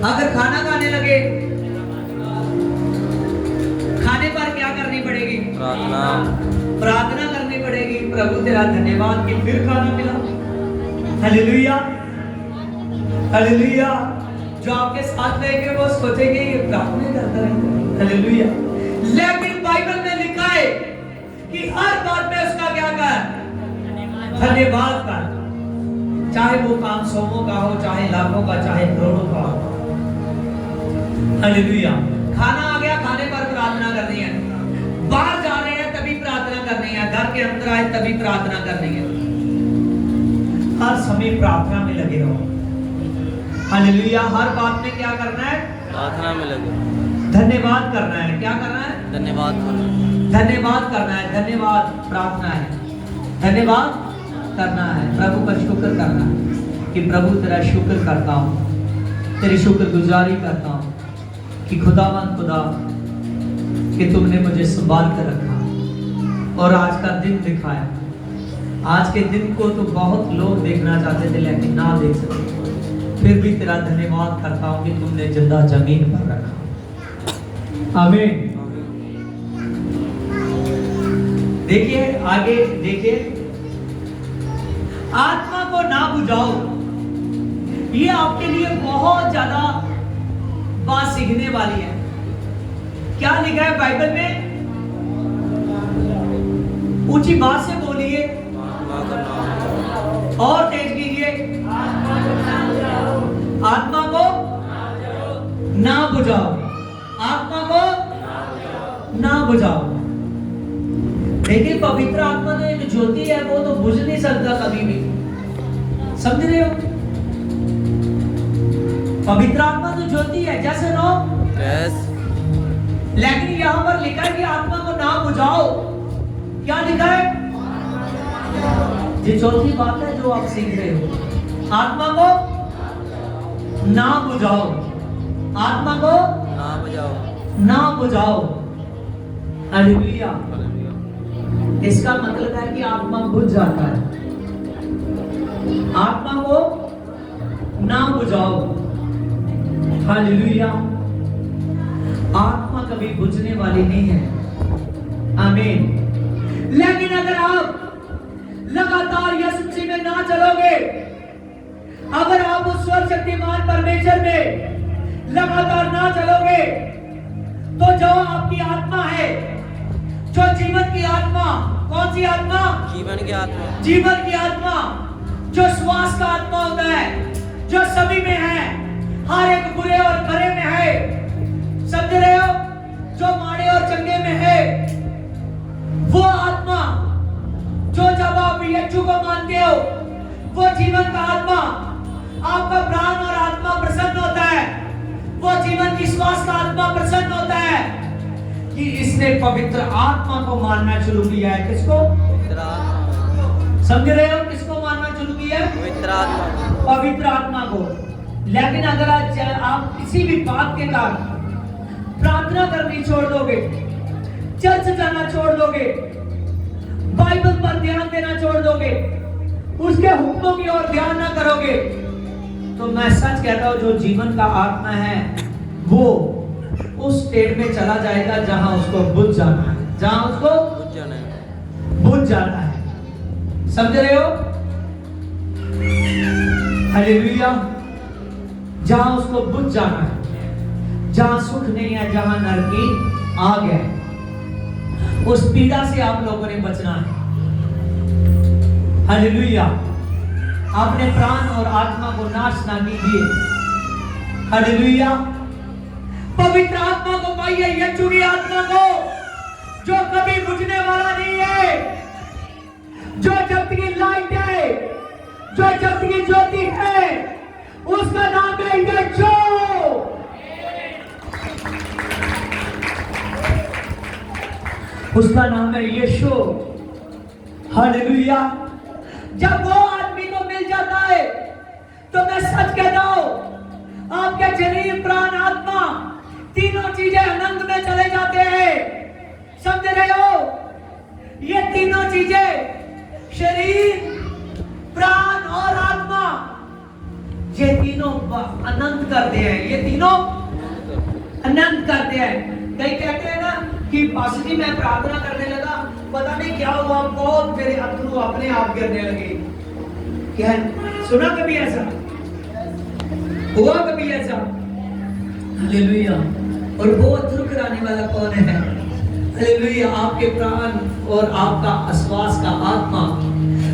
अगर खाना खाने लगे, खाने पर क्या करनी पड़ेगी? प्रार्थना। प्रार्थना करनी पड़ेगी, प्रभु तेरा धन्यवाद कि फिर खाना मिला। Hallelujah, hallelujah. जो आपके साथ रहेंगे वो सोचेंगे ये प्रार्थना करता रहता है। हालेलुया। लेकिन बाइबल में लिखा है कि हर बात में उसका क्या कर? धन्यवाद कर। चाहे वो काम 100 का हो, चाहे लाखों का, चाहे करोड़ों का हो। हालेलुया। खाना आ गया, खाने पर प्रार्थना करनी है। बाहर जा रहे हैं तभी प्रार्थना करनी है। घर के अंदर आए तभी प्रार्थना करनी है। हर समय प्रार्थना में लगे रहो। हालेलुया। हर बात में क्या करना है? प्रार्थना में लगे। धन्यवाद करना है। क्या करना है? धन्यवाद करना है। धन्यवाद करना है। धन्यवाद प्रार्थना है। धन्यवाद करना है, प्रभु का शुक्र करना है कि प्रभु तेरा शुक्र करता हूँ, तेरी शुक्रगुजारी करता हूँ कि खुदावंद खुदा कि तुमने मुझे संभाल कर रखा और आज का दिन दिखाया। आज के दिन को तो बहुत लोग देखना चाहते थे लेकिन ना देख सके, फिर भी तेरा धन्यवाद करता हूँ कि तुमने जिंदा जमीन पर रखा। आमीन। देखिए आगे देखिए, आत्मा को ना बुझाओ। ये आपके लिए बहुत ज्यादा बात सीखने वाली है। क्या लिखा है बाइबल में? ऊंची बात से बोलिए और तेज कीजिए। आत्मा को ना बुझाओ। आत्मा को ना बुझाओ। देखिए पवित्र आत्मा जो एक ज्योति है वो तो बुझ नहीं सकता कभी भी। समझ रहे हो? पवित्र आत्मा जो ज्योति है, जैसे नो यस। लेकिन यहाँ पर लिखा है कि आत्मा को ना बुझाओ। क्या लिखा है? ये चौथी बात है जो आप सीख रहे हो। आत्मा को ना बुझाओ। आत्मा को ना बुझाओ। ना बुझाओ। हालेलुया। इसका मतलब है कि आत्मा बुझ जाता है। आत्मा को ना बुझाओ। हालेलुया। आत्मा कभी बुझने वाली नहीं है। आमीन। लेकिन अगर आप लगातार यीशु मसीह में ना चलोगे, अगर आप उस सर्वशक्तिमान परमेश्वर में लगातार ना चलोगे, आपकी आत्मा है, जो जीवन की आत्मा, कौन सी आत्मा? जीवन की आत्मा, जीवन की आत्मा, जो श्वास का आत्मा होता है, जो सभी में है, हर एक बुरे और भले में है, समझ रहे हो? जो माड़े और चंगे में है, वो आत्मा, जो जब आप यीशु को मानते हो, वो जीवन का आत्मा, आपका प्राण और आत्मा प्रसन्न होता है, वो जीवन की श्वास का आत्मा प्रसन्न होता है कि इसने पवित्र आत्मा को मानना शुरू किया है। किसको? पवित्र आत्मा, समझ रहे हो? किसको मानना शुरू किया है? पवित्र आत्मा, पवित्र आत्मा को। लेकिन अगर आज आप किसी भी बात के कारण प्रार्थना करनी छोड़ दोगे, चर्च जाना छोड़ दोगे, बाइबल पर ध्यान देना छोड़ दोगे, उसके हुक्मों की ओर ध्यान ना करोगे, तो मैं सच कहता हूं जो जीवन का आत्मा है वो उस स्टेट में चला जाएगा जहां उसको बुझ जाना है, जहां उसको बुझ जाना है, बुझ जाना है। समझ रहे हो? हालेलुया। जहां उसको बुझ जाना है, जहां सुख नहीं है, जहां नरकी आग है, उस पीड़ा से आप लोगों ने बचना है। हालेलुया। अपने प्राण और आत्मा को नाश ना कीजिए। हालेलुया। पवित्र आत्मा को पाइए, यीशु की आत्मा को, जो कभी बुझने वाला नहीं है, जो जगत की लाइट है, जो जगत की ज्योति है, उसका नाम है यीशु। उसका नाम है यीशु। हालेलुया। जब वो आदमी को मिल जाता है तो मैं सच कहता हूं, आपके शरीर, प्राण, आत्मा, तीनों चीजें आनंद में चले जाते हैं। समझ रहे हो? ये तीनों चीजें, शरीर, प्राण और आत्मा, ये तीनों अनंत करते हैं। ये तीनों अनंत करते हैं। कई कहते हैं ना कि पास्टर जी मैं प्रार्थना करने लगा, पता नहीं क्या हुआ, बहुत मेरे अथरू अपने आप गिरने लगे। क्या सुना कभी ऐसा? हुआ कभी ऐसा? हालेलुया। और वो अथरू कराने वाला कौन है? हालेलुया। आपके प्राण और आपका आश्वास का आत्मा,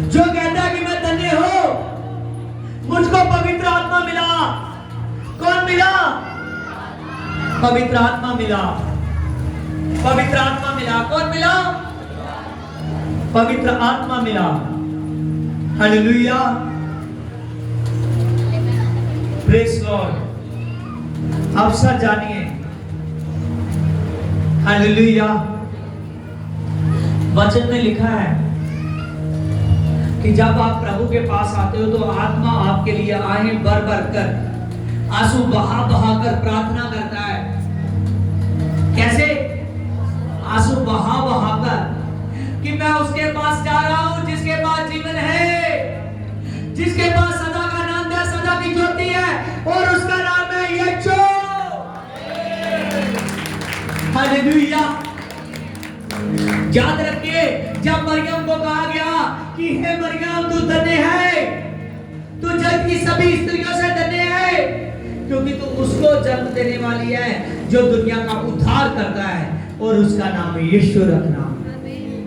जो कहता है कि मैं धन्य हूं, मुझको पवित्र आत्मा मिला। कौन मिला? पवित्र आत्मा मिला। पवित्र आत्मा मिला। कौन मिला? पवित्र आत्मा मिला। हालेलुया। Praise Lord. अब सब जानिए, हालेलुया, वचन में लिखा है कि जब आप प्रभु के पास आते हो तो आत्मा आपके लिए आहें भर भर कर, आंसू बहा बहा कर प्रार्थना करता है। कैसे? आंसू बहा बहा कर, कि मैं उसके पास जा रहा हूं जिसके पास जीवन है, जिसके पास सदा का आनंद है, सदा की ज्योति है, और उसका नाम है यीशु। हालेलुया। याद रखिए, जब मरियम को कहा गया कि हे मरियम तू धन्य है, तू जगत की सभी स्त्रियों से धन्य है, क्योंकि तू उसको जन्म देने वाली है जो दुनिया का उद्धार करता है, और उसका नाम यीशु रखना।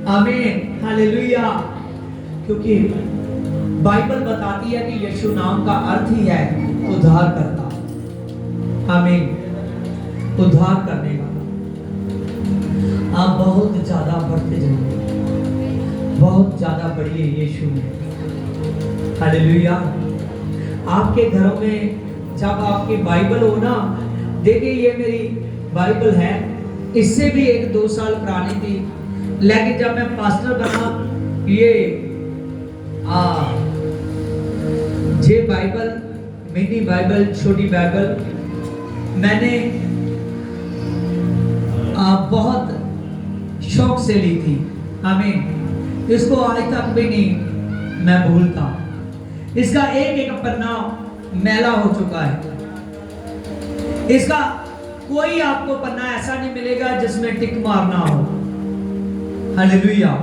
आमीन। हालेलुया। क्योंकि बाइबल बताती है कि यीशु नाम का अर्थ ही है उद्धार करता। आमीन। उद्धार करने वाला। आप बहुत ज्यादा बढ़ते जाएंगे, बहुत ज्यादा बढ़िए यीशु में। हालेलुया। आपके घरों में जब आपकी बाइबल हो ना, देखिए ये मेरी बाइबल है, इससे भी 1-2 साल पुरानी थी, लेकिन जब मैं पास्टर बना, ये बाइबल, मिनी बाइबल, छोटी बाइबल मैंने बहुत शौक से ली थी। आमीन। इसको आज तक भी नहीं मैं भूलता। इसका एक एक पन्ना मैला हो चुका है। इसका कोई आपको पन्ना ऐसा नहीं मिलेगा जिसमें टिक मारना हो। हालेलुया।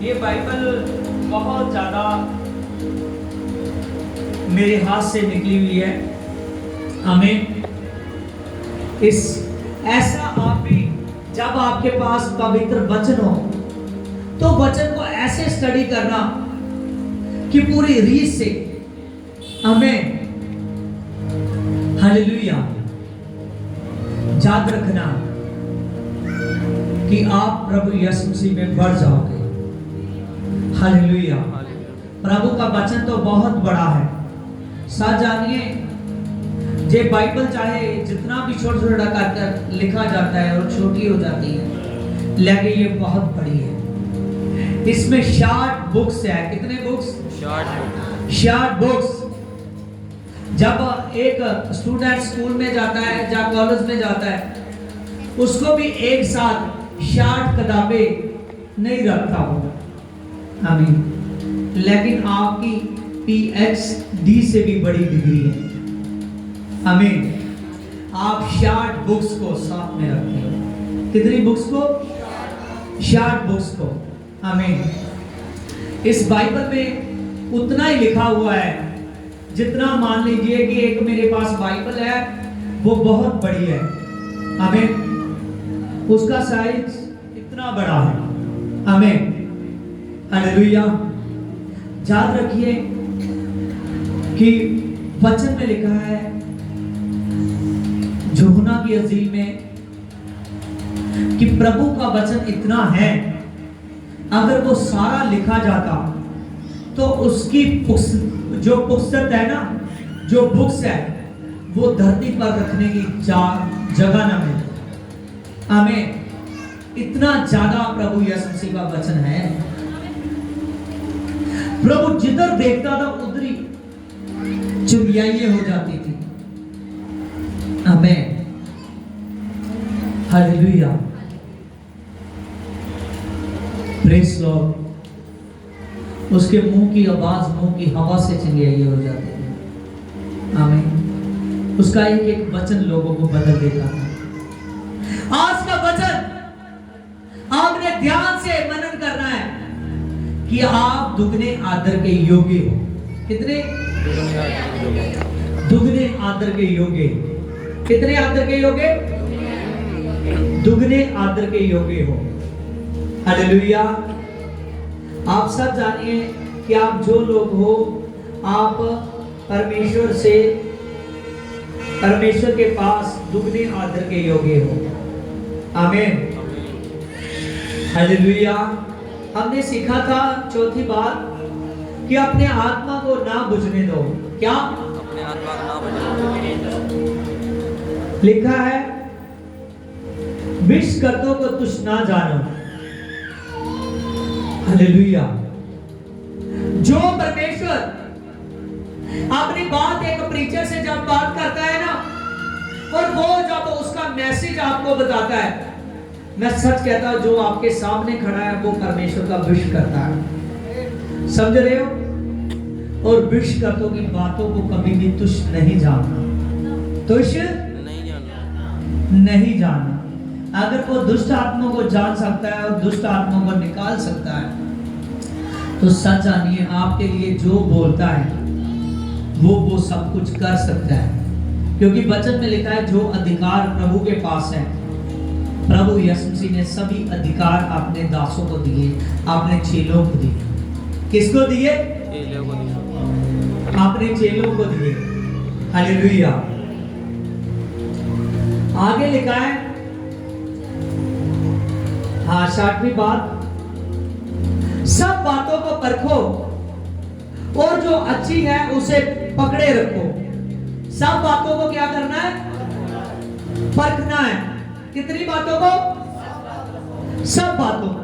ये बाइबल बहुत ज्यादा मेरे हाथ से निकली हुई है। आमीन। इस ऐसा आप भी जब आपके पास पवित्र वचन हो तो वचन को ऐसे स्टडी करना कि पूरी रीत से हमें हालेलुया याद रखना कि आप प्रभु यीशु मसीह में बढ़ जाओगे। हालेलुया। प्रभु का वचन तो बहुत बड़ा है। साथ जानिए जे बाइबल चाहे जितना भी छोटा छोटा कर लिखा जाता है और छोटी हो जाती है, लेकिन ये बहुत बड़ी है। इसमें 60 बुक्स है। कितने बुक्स? 60 बुक्स। जब एक स्टूडेंट स्कूल में जाता है या कॉलेज में जाता है, उसको भी एक साथ 60 किताबें नहीं रखता होगा। आमीन। लेकिन आपकी PhD से भी बड़ी डिग्री है। आमीन। आप 60 बुक्स को साथ में रखते हो। कितनी बुक्स को? 60 बुक्स को। आमीन। इस बाइबल में उतना ही लिखा हुआ है जितना, मान लीजिए कि एक मेरे पास बाइबल है, वो बहुत बड़ी है। आमीन। उसका साइज इतना बड़ा है। आमीन। हालेलुया। याद रखिए कि वचन में लिखा है यूहन्ना की अंजील में कि प्रभु का वचन इतना है, अगर वो सारा लिखा जाता तो उसकी जो पुस्तक है ना, जो बुक्स है, वो धरती पर रखने की जगह ना मिले। आमीन। इतना ज्यादा प्रभु यीशु मसीह का वचन है। प्रभु जिधर देखता था उधर ही चुगियाइए हो जाती थी। आमीन। हालेलुया। Praise Lord. उसके मुंह की आवाज मुंह की हवा से चंगियाई हो जाती है। आमीन। उसका एक एक वचन लोगों को बदल देता था। आज का वचन आपने ध्यान से मनन करना है कि आप दुगने आदर के योग्य हो। कितने? दुगने आदर के योग्य। कितने आदर के योग्य? दुगने आदर के योग्य हो। हालेलुया। आप सब जानिए कि आप जो लोग हो, आप परमेश्वर के पास दुगने आदर के योग्य हो। आमीन। हालेलुया। हमने सीखा था चौथी बात कि अपने आत्मा को ना बुझने दो। क्या? अपने आत्मा को ना बुझने दो। लिखा है विष कर्तों को तुच्छ ना जानो। हालेलुया। जो परमेश्वर अपनी बात एक प्रीचर से जब बात करता है ना, और वो जब उसका मैसेज आपको बताता है, मैं सच कहता हूं जो आपके सामने खड़ा है वो परमेश्वर का विष करता है। समझ रहे हो? और विष कर्तों की बातों को कभी भी तुच्छ नहीं जानना। तुच्छ नहीं जानना। अगर वो दुष्ट आत्मा को जान सकता है और दुष्ट आत्मा को निकाल सकता है, तो सच जानिए आपके लिए जो बोलता है वो सब कुछ कर सकता है। क्योंकि वचन में लिखा है जो अधिकार प्रभु के पास है, प्रभु यीशु मसीह ने सभी अधिकार अपने दासों को दिए, अपने चेलों को दिए। किसको दिए? अपने चेलों को दिए। हालेलुया। आगे लिखा है, हाँ 60वीं बात, सब बातों को परखो और जो अच्छी है उसे पकड़े रखो। सब बातों को क्या करना है? परखना है। कितनी बातों को? सब बातों को।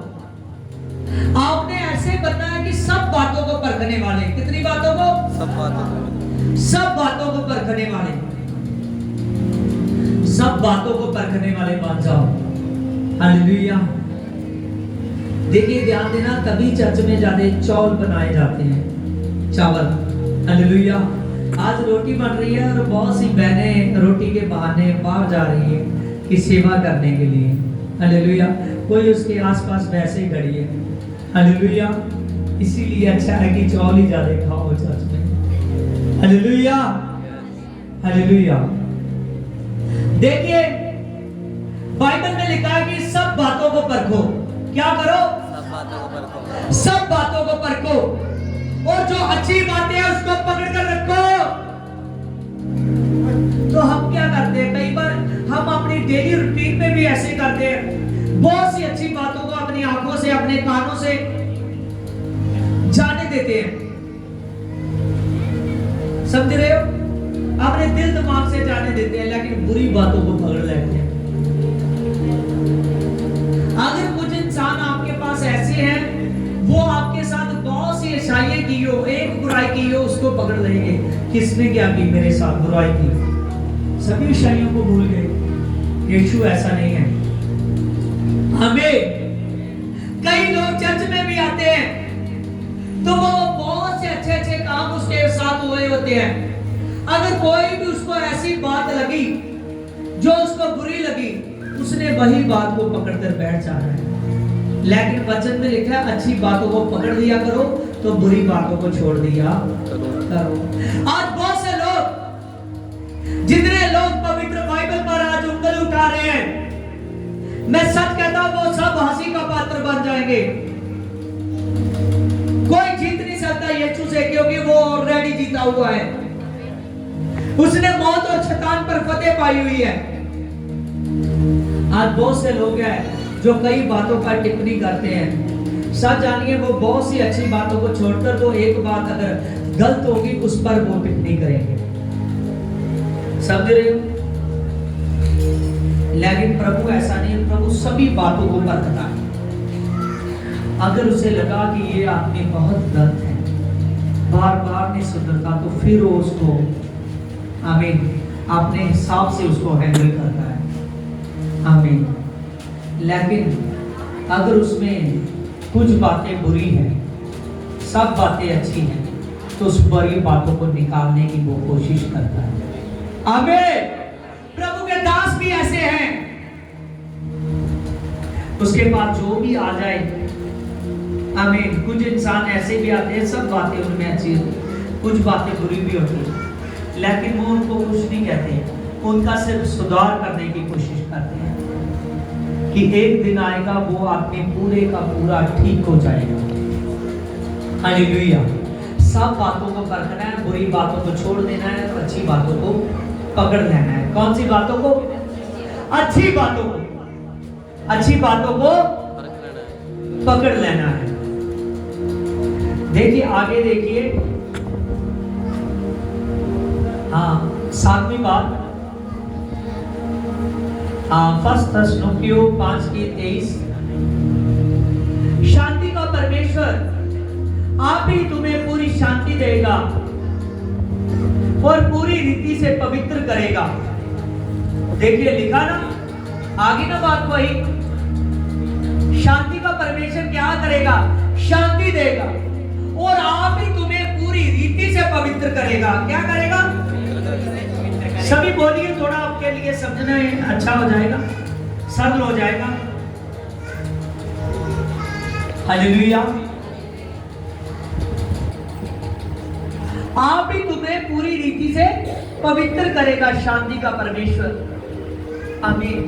आपने ऐसे बनना है कि सब बातों को परखने वाले। कितनी बातों को? सब बातों को। सब बातों को परखने वाले। सब बातों को परखने वाले बन जाओ। हालेलुया। देखिए ध्यान देना, तभी चर्च में ज्यादा चौल बनाए जाते हैं, चावल। हालेलुया। आज रोटी बन रही है और बहुत सी बहनें रोटी के बहाने बाहर जा रही है कि सेवा करने के लिए। हालेलुया। कोई उसके आसपास वैसे ही खड़ी है। हालेलुया। इसीलिए अच्छा है कि चौल ही ज्यादा खाओ चर्च में। हालेलुया। हालेलुया। देखिए बाइबल में लिखा है कि सब बातों को परखो। क्या करो? सब बातों को परखो। सब बातों को परखो और जो अच्छी बातें हैं उसको पकड़ कर रखो। तो हम क्या करते हैं, कई बार हम अपनी डेली रूटीन में भी ऐसे करते हैं, बहुत सी अच्छी बातों को अपनी आंखों से, अपने कानों से जाने देते हैं, समझ रहे हो, अपने दिल दिमाग से जाने देते हैं, लेकिन बुरी बातों को पकड़ लेते हैं। अगर कुछ इंसान आपके पास ऐसे हैं, वो आपके साथ बहुत सी अच्छाइयां की हो, एक बुराई की हो, उसको पकड़ लेंगे। किसने क्या की मेरे साथ बुराई की, सभी अच्छाइयों को भूल गए। यीशु ऐसा नहीं है। हमें कई लोग चर्च में भी आते हैं तो वो बहुत से अच्छे अच्छे काम उसके साथ हुए होते हैं। अगर कोई भी उसको ऐसी बात लगी जो उसको बुरी लगी, उसने वही बात को पकड़कर बैठ जाना है। लेकिन वचन में लिखा है अच्छी बातों को पकड़ लिया करो तो बुरी बातों को छोड़ दिया करो। आज बहुत से लोग, जितने लोग पवित्र बाइबल पर आज उंगली उठा रहे हैं, मैं सच कहता हूं वो सब हंसी का पात्र बन जाएंगे। कोई जीत नहीं सकता यीशु से, क्योंकि वो ऑलरेडी जीता हुआ है। उसने मौत और शैतान पर फतेह पाई हुई है। आज बहुत से लोग हैं जो कई बातों पर टिप्पणी करते हैं। सच जानिए वो बहुत सी अच्छी बातों को छोड़कर वो एक बात अगर गलत होगी उस पर वो टिप्पणी करेंगे, समझ रहे हो। लेकिन प्रभु ऐसा नहीं, प्रभु सभी बातों को परखता है। अगर उसे लगा कि ये आदमी बहुत गलत है, बार बार नहीं सुधरता, तो फिर वो उसको आमीन अपने हिसाब से उसको हैंडल करता है। आमीन। लेकिन अगर उसमें कुछ बातें बुरी हैं, सब बातें अच्छी हैं, तो उस बुरी बातों को निकालने की वो कोशिश करता है। आमीन। प्रभु के दास भी ऐसे हैं, उसके पास जो भी आ जाए, आमीन। कुछ इंसान ऐसे भी आते हैं, सब बातें उनमें अच्छी होती, कुछ बातें बुरी भी होती है, लेकिन वो उनको कुछ नहीं कहते, उनका सिर्फ सुधार करने की कोशिश करते हैं कि एक दिन आएगा वो आदमी पूरे का पूरा ठीक हो जाएगा। हालेलुया। सब बातों को परखना है, बुरी बातों को छोड़ देना है, अच्छी बातों को पकड़ लेना है। कौन सी बातों को? अच्छी बातों को, अच्छी बातों को पकड़ लेना है। देखिए आगे देखिए, हाँ 7वीं बात, फर्स्ट थिस्सलुनीकियों 5:23, शांति का परमेश्वर आप ही तुम्हें पूरी शांति देगा और पूरी रीति से पवित्र करेगा। देखिए लिखा ना, आगे ना बात वही, शांति का परमेश्वर क्या करेगा? शांति देगा और आप ही तुम्हें पूरी रीति से पवित्र करेगा। क्या करेगा? सभी बोलिए, थोड़ा आपके लिए समझना अच्छा हो जाएगा, सरल हो जाएगा। हालेलुया। आप ही तुम्हें पूरी रीति से पवित्र करेगा, शांति का परमेश्वर। आमीन।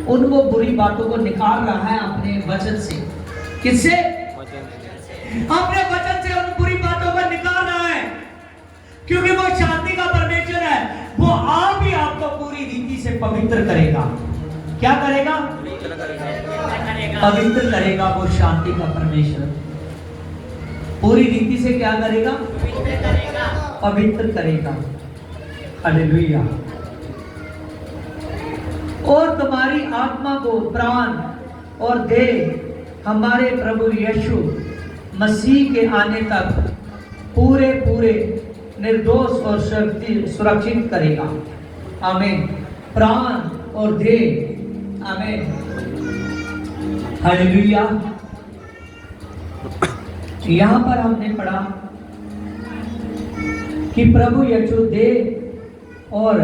उनको बुरी बातों को निकाल रहा है अपने वचन से। किससे? अपने वचन से उन बुरी बातों को निकाल रहा है, क्योंकि वो शांति का परमेश्वर है। वो आप ही आपको पूरी रीति से पवित्र करेगा। क्या करेगा? पवित्र करेगा। वो शांति का परमेश्वर पूरी रीति से क्या करेगा? पवित्र करेगा। हालेलुया। और तुम्हारी आत्मा को, प्राण और देह हमारे प्रभु यीशु मसीह के आने तक पूरे पूरे निर्दोष और सुरक्षित करेगा। आमीन। प्राण और देह। आमीन। हालेलुया। यहां पर हमने पढ़ा कि प्रभु यीशु देह और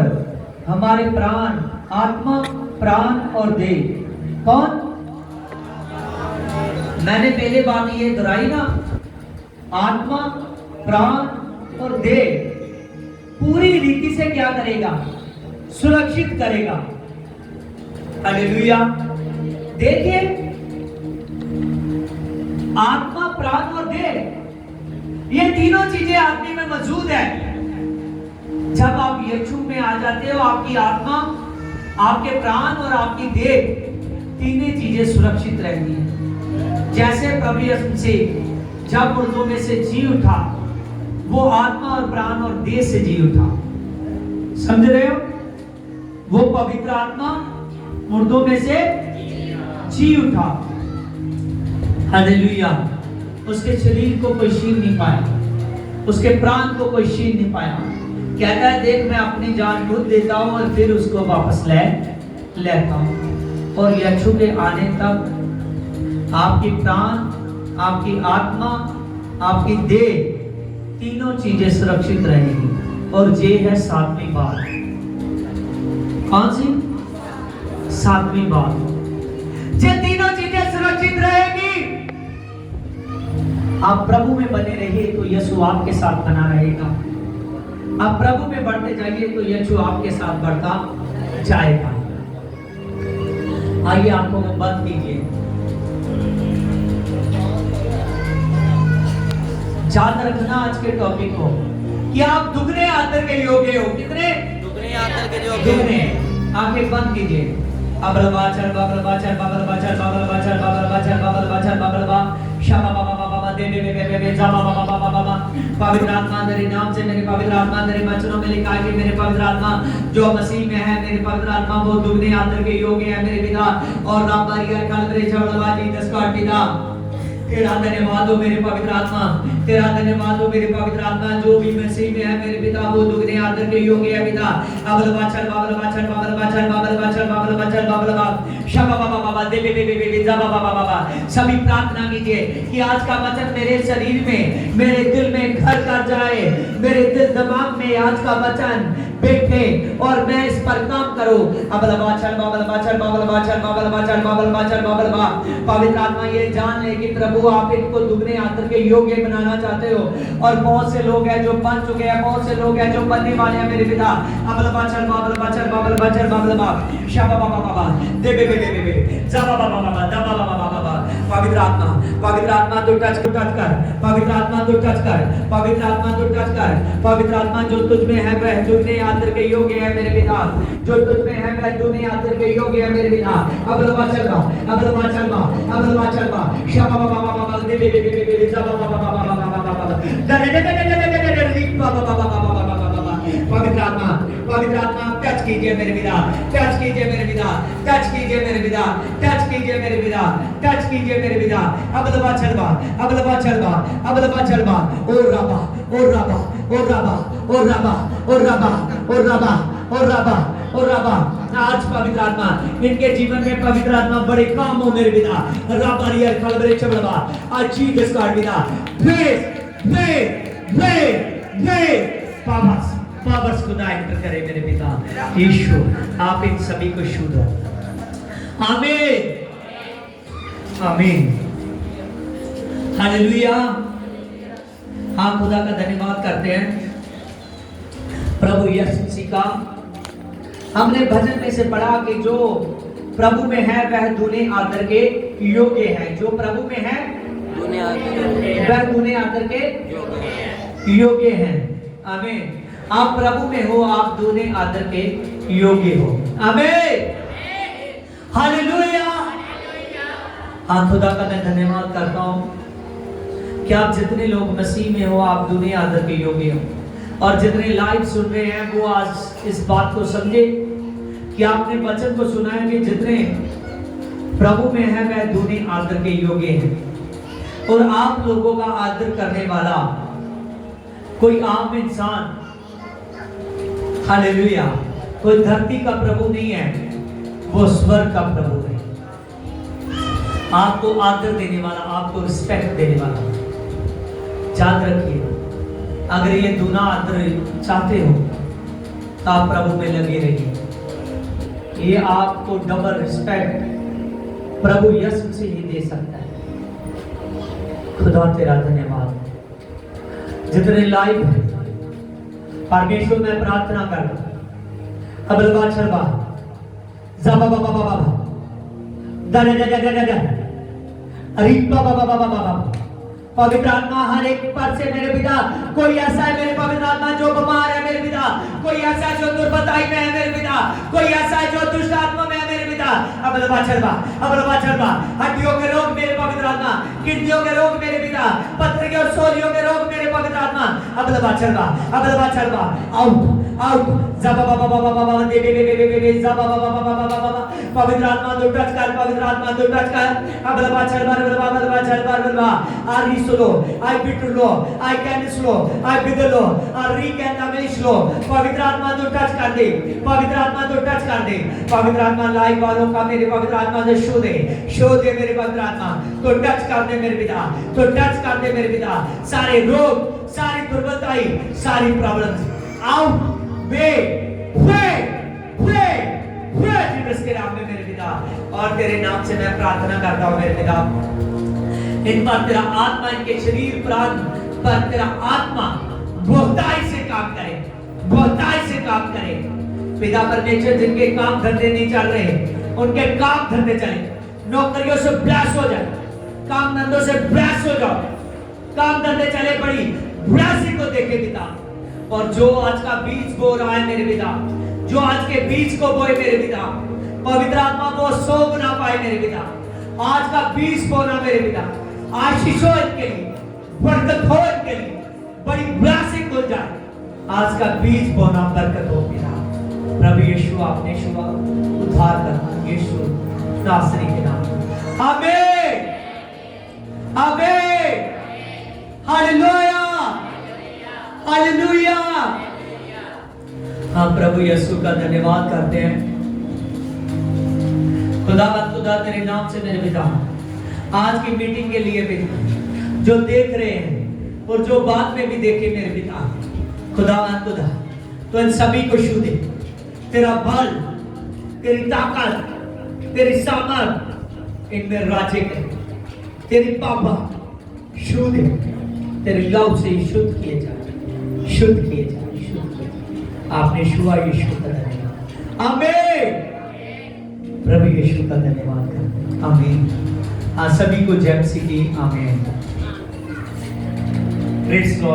हमारे प्राण, आत्मा, प्राण और देह। कौन? मैंने पहले बात ये दोहराई ना, आत्मा, प्राण और देह पूरी रीति से क्या करेगा? सुरक्षित करेगा। हालेलुया। देखिए, आत्मा, प्राण और देह, ये तीनों चीजें आदमी में मौजूद है। जब आप यीशु में आ जाते हो, आपकी आत्मा, आपके प्राण और आपकी देह, तीनों चीजें सुरक्षित रहती हैं। जैसे प्रभु यीशु मसीह जब मुर्दों में से जी उठा, वो आत्मा और प्राण और देह से जी उठा। समझ रहे हो? वो पवित्र आत्मा मुर्दों में से जी उठा। हालेलुया। उसके शरीर को कोई छीन नहीं पाया, उसके प्राण को कोई छीन नहीं पाया। कहता है, देख मैं अपनी जान खुद देता हूं और फिर उसको वापस लेता हूं। और यीशु के आने तक आपकी प्राण, आपकी आत्मा, आपकी देह, तीनों चीजें सुरक्षित रहेंगी। और ये है सातवीं बात। कौन सी? सातवीं बात। ये तीनों चीजें सुरक्षित रहेगी। आप प्रभु में बने रहिए तो यीशु आपके साथ बना रहेगा। आप प्रभु में बढ़ते जाइए तो यीशु आपके साथ बढ़ता जाएगा। आइए आंखों को बंद कीजिए। याद रखना आज के टॉपिक को कि आप दुगने आदर के योग्य हो। कितने? दुगने आदर के योग्य। दुगने। आंखें बंद कीजिए। अबल बाचर बाबल बाचर बाबल बाचर बाबल बाचर बाबल बाचर बाबल बाचर बाबल बा शाबा बाबा बाबा दे बे जा बाबा बाबा बाबा। पवित्र आत्मा तेरे नाम से, मेरे पवित्र आत्मा तेरे वचनों में लिखा है कि मेरे पवित्र आत्मा जो मसीह में है, मेरे पवित्र आत्मा वो दुगने आदर के योग्य है मेरे पिता। और रामबारी कलबरे चढ़वाजी दसकाट पिता, तेरा धन्यवाद हो मेरे पवित्र आत्मा, तेरा धन्यवाद हो मेरे पवित्र आत्मा। जो भी मसीह में है मेरे पिता वो दुगने आदर के योग्य है पिता। अबल बाचल बाबल बाचल बाबल बाचल बाबल बाचल बाबल बाचल बाबल बा शबा बाबा बाबा दे बे जा बाबा बाबा। सभी प्रार्थना कीजिए कि आज का वचन मेरे शरीर में, मेरे दिल में घर कर जाए, मेरे दिल दिमाग में आज का वचन बैठे और मैं इस पर काम करूं। अबल बाचल बाबल बाचल बाबल बाचल बाबल बाचल बाबल बाचल बाबल बा। पवित्र आत्मा ये जान ले कि प्रभु आप इनको दुगने आदर के योग्य बनाना चाहते हो। और बहुत से लोग हैं जो बन चुके हैं, बहुत से लोग हैं जो बनने वाले हैं मेरे पिता। अबल बाचल बाबल बाचल बाबल बाचल बाबल बा शाबा बाबा बाबा दे बे जा बाबा बाबा दा बाबा बाबा। पवित्र आत्मा, पवित्र आत्मा तो टच कर, पवित्र आत्मा तो टच कर, पवित्र आत्मा तो टच कर। पवित्र आत्मा जो तुझ में है वह दुगने आदर के योग्य है मेरे पिता। जो तुझ में है वह दुगने आदर के योग्य है मेरे पिता। अबल बाचल बा, अबल बाचल बा, अबल बाचल बा शाबा बाबा बाबा दे बे जा बाबा बाबा बाबा बाबा दे दे बाबा बाबा बाबा। पवित्र आत्मा, पवित्र आत्मा टच कीजिए मेरे पिता, टच कीजिए मेरे पिता, टच कीजिए मेरे पिता, टच कीजिए मेरे पिता, टच कीजिए मेरे पिता। अबल बाचल बा, अबल बाचल बा, अबल बाचल बा। ओ रबा, ओ रबा, ओ रबा, ओ रबा, ओ रबा, ओ रबा, ओ रबा, ओ रबा। आज पवित्र आत्मा इनके जीवन में पवित्र आत्मा बड़े काम हो मेरे पिता। राबारियर खलबरे चबड़वा आज जीसस का पिता वे पावर्स खुदा एंटर करे मेरे पिता। यीशु आप इन सभी को छू दो। आमीन, आमीन, हालेलुया। हाँ, खुदा का धन्यवाद करते हैं प्रभु यीशु मसीह का। हमने भजन में से पढ़ा कि जो प्रभु में है वह दुगने आदर के योग्य है। जो प्रभु में है वह दुगने आदर के योग्य है। आमीन। आप प्रभु में हो, आप दुगने आदर के योग्य हो। आमीन, हालेलुया। हाँ, खुदा का मैं धन्यवाद करता हूँ कि आप जितने लोग मसीह में हो आप दुगने आदर के योग्य हो। और जितने लाइव सुन रहे हैं वो आज इस बात को समझे कि आपने वचन को सुना है कि जितने प्रभु में है वह दुगने आदर के योग्य हैं। और आप लोगों का आदर करने वाला कोई आम इंसान, हालेलुया, कोई धरती का प्रभु नहीं है, वो स्वर्ग का प्रभु है। आपको आदर देने वाला, आपको रिस्पेक्ट देने वाला। याद रखिए, अगर ये दुना आदर चाहते हो तो आप प्रभु में लगे रहिए। ये आपको डबल रिस्पेक्ट प्रभु यीशु से ही दे सकता है। खुदा तेरा धन्यवाद। जितने लाइव है परमेश्वर में प्रार्थना कर, अबल बाचल बा जा बाबा बाबा बाबा अरे बाबा पवित्र आत्मा हर एक पर से मेरे पिता, कोई ऐसा है मेरे पवित्र आत्मा जो बीमार है मेरे पिता, कोई ऐसा है जो दुर्बताई में है मेरे पिता, कोई ऐसा है जो दुष्ट आत्मा में है मेरे पिता। अब चलबा हड्डियों के रोग मेरे पवित्र आत्मा, किडनियों के रोग मेरे पिता, पत्र के और सोलियों के रोग मेरे पवित्र आत्मा। अब चलबा आउट पवित्र आत्मा तो टच कर, पवित्र आत्मा तो टच कर। आरी slow, I bit low, I can slow, I bit low, और री कैन नमिल स्लो। पवित्र आत्मा तो टच कर दे, पवित्र आत्मा तो टच कर दे। पवित्र आत्मा लाइव वालों का मेरे पवित्र आत्मा से शो दे मेरे पवित्र आत्मा तो टच कर दे मेरे पिता, तो टच कर दे मेरे पिता। सारे रोग, सारी दुर्बलताई, सारी प्रॉब्लम्स आउट वे जीसस के नाम में मेरे पिता। और तेरे नाम से मैं प्रार्थना करता हूं मेरे पिता, इन पर तेरा आत्मा, इनके शरीर प्राण पर तेरा आत्मा बहुताई से काम करे, बहुताई से काम करे पिता परमेश्वर। जिनके काम धंधे नहीं चल रहे, उनके काम धंधे चले, नौकरियों से ब्लास्ट हो जाए, काम धंधों से ब्लास्ट हो जाओ, काम धंधे चले, बड़ी ब्लास्टिंग को देखे पिता। और जो आज का बीज बो रहा है मेरे पिता, जो आज के बीज को बोए मेरे पिता, पवित्र आत्मा वो 100 गुना पाए मेरे पिता। आज का बीज बोना मेरे पिता, आशीष हो इनके लिए, बरकत हो इनके लिए, बड़ी ब्लेसिंग हो जाए। आज का बीज बोना बरकत हो पिता। प्रभु यीशु आपने शुभ उद्धार करना, यीशु नासरी के नाम में आमीन, आमीन, हालेलुया, हालेलुया। हम प्रभु यीशु का धन्यवाद करते हैं। खुदा तेरे नाम से मेरे पिता, आज की मीटिंग के लिए पिता, जो देख रहे हैं और जो बाद में भी देखे मेरे पिता, खुदा तो इन सभी को छू दे। तेरा बल, तेरी ताकत, तेरी सामर्थ इनमें राज्य करे। तेरी पापा छू दे, तेरे लव से शुद्ध किए जाए, शुद्ध किए जाए, शुद्ध किए जाए। आपने छुआ यीशु का धन्यवाद, आमीन। प्रभु यीशु का धन्यवाद करते, आमीन। सभी को जय मसीह की, आमीन। Praise God.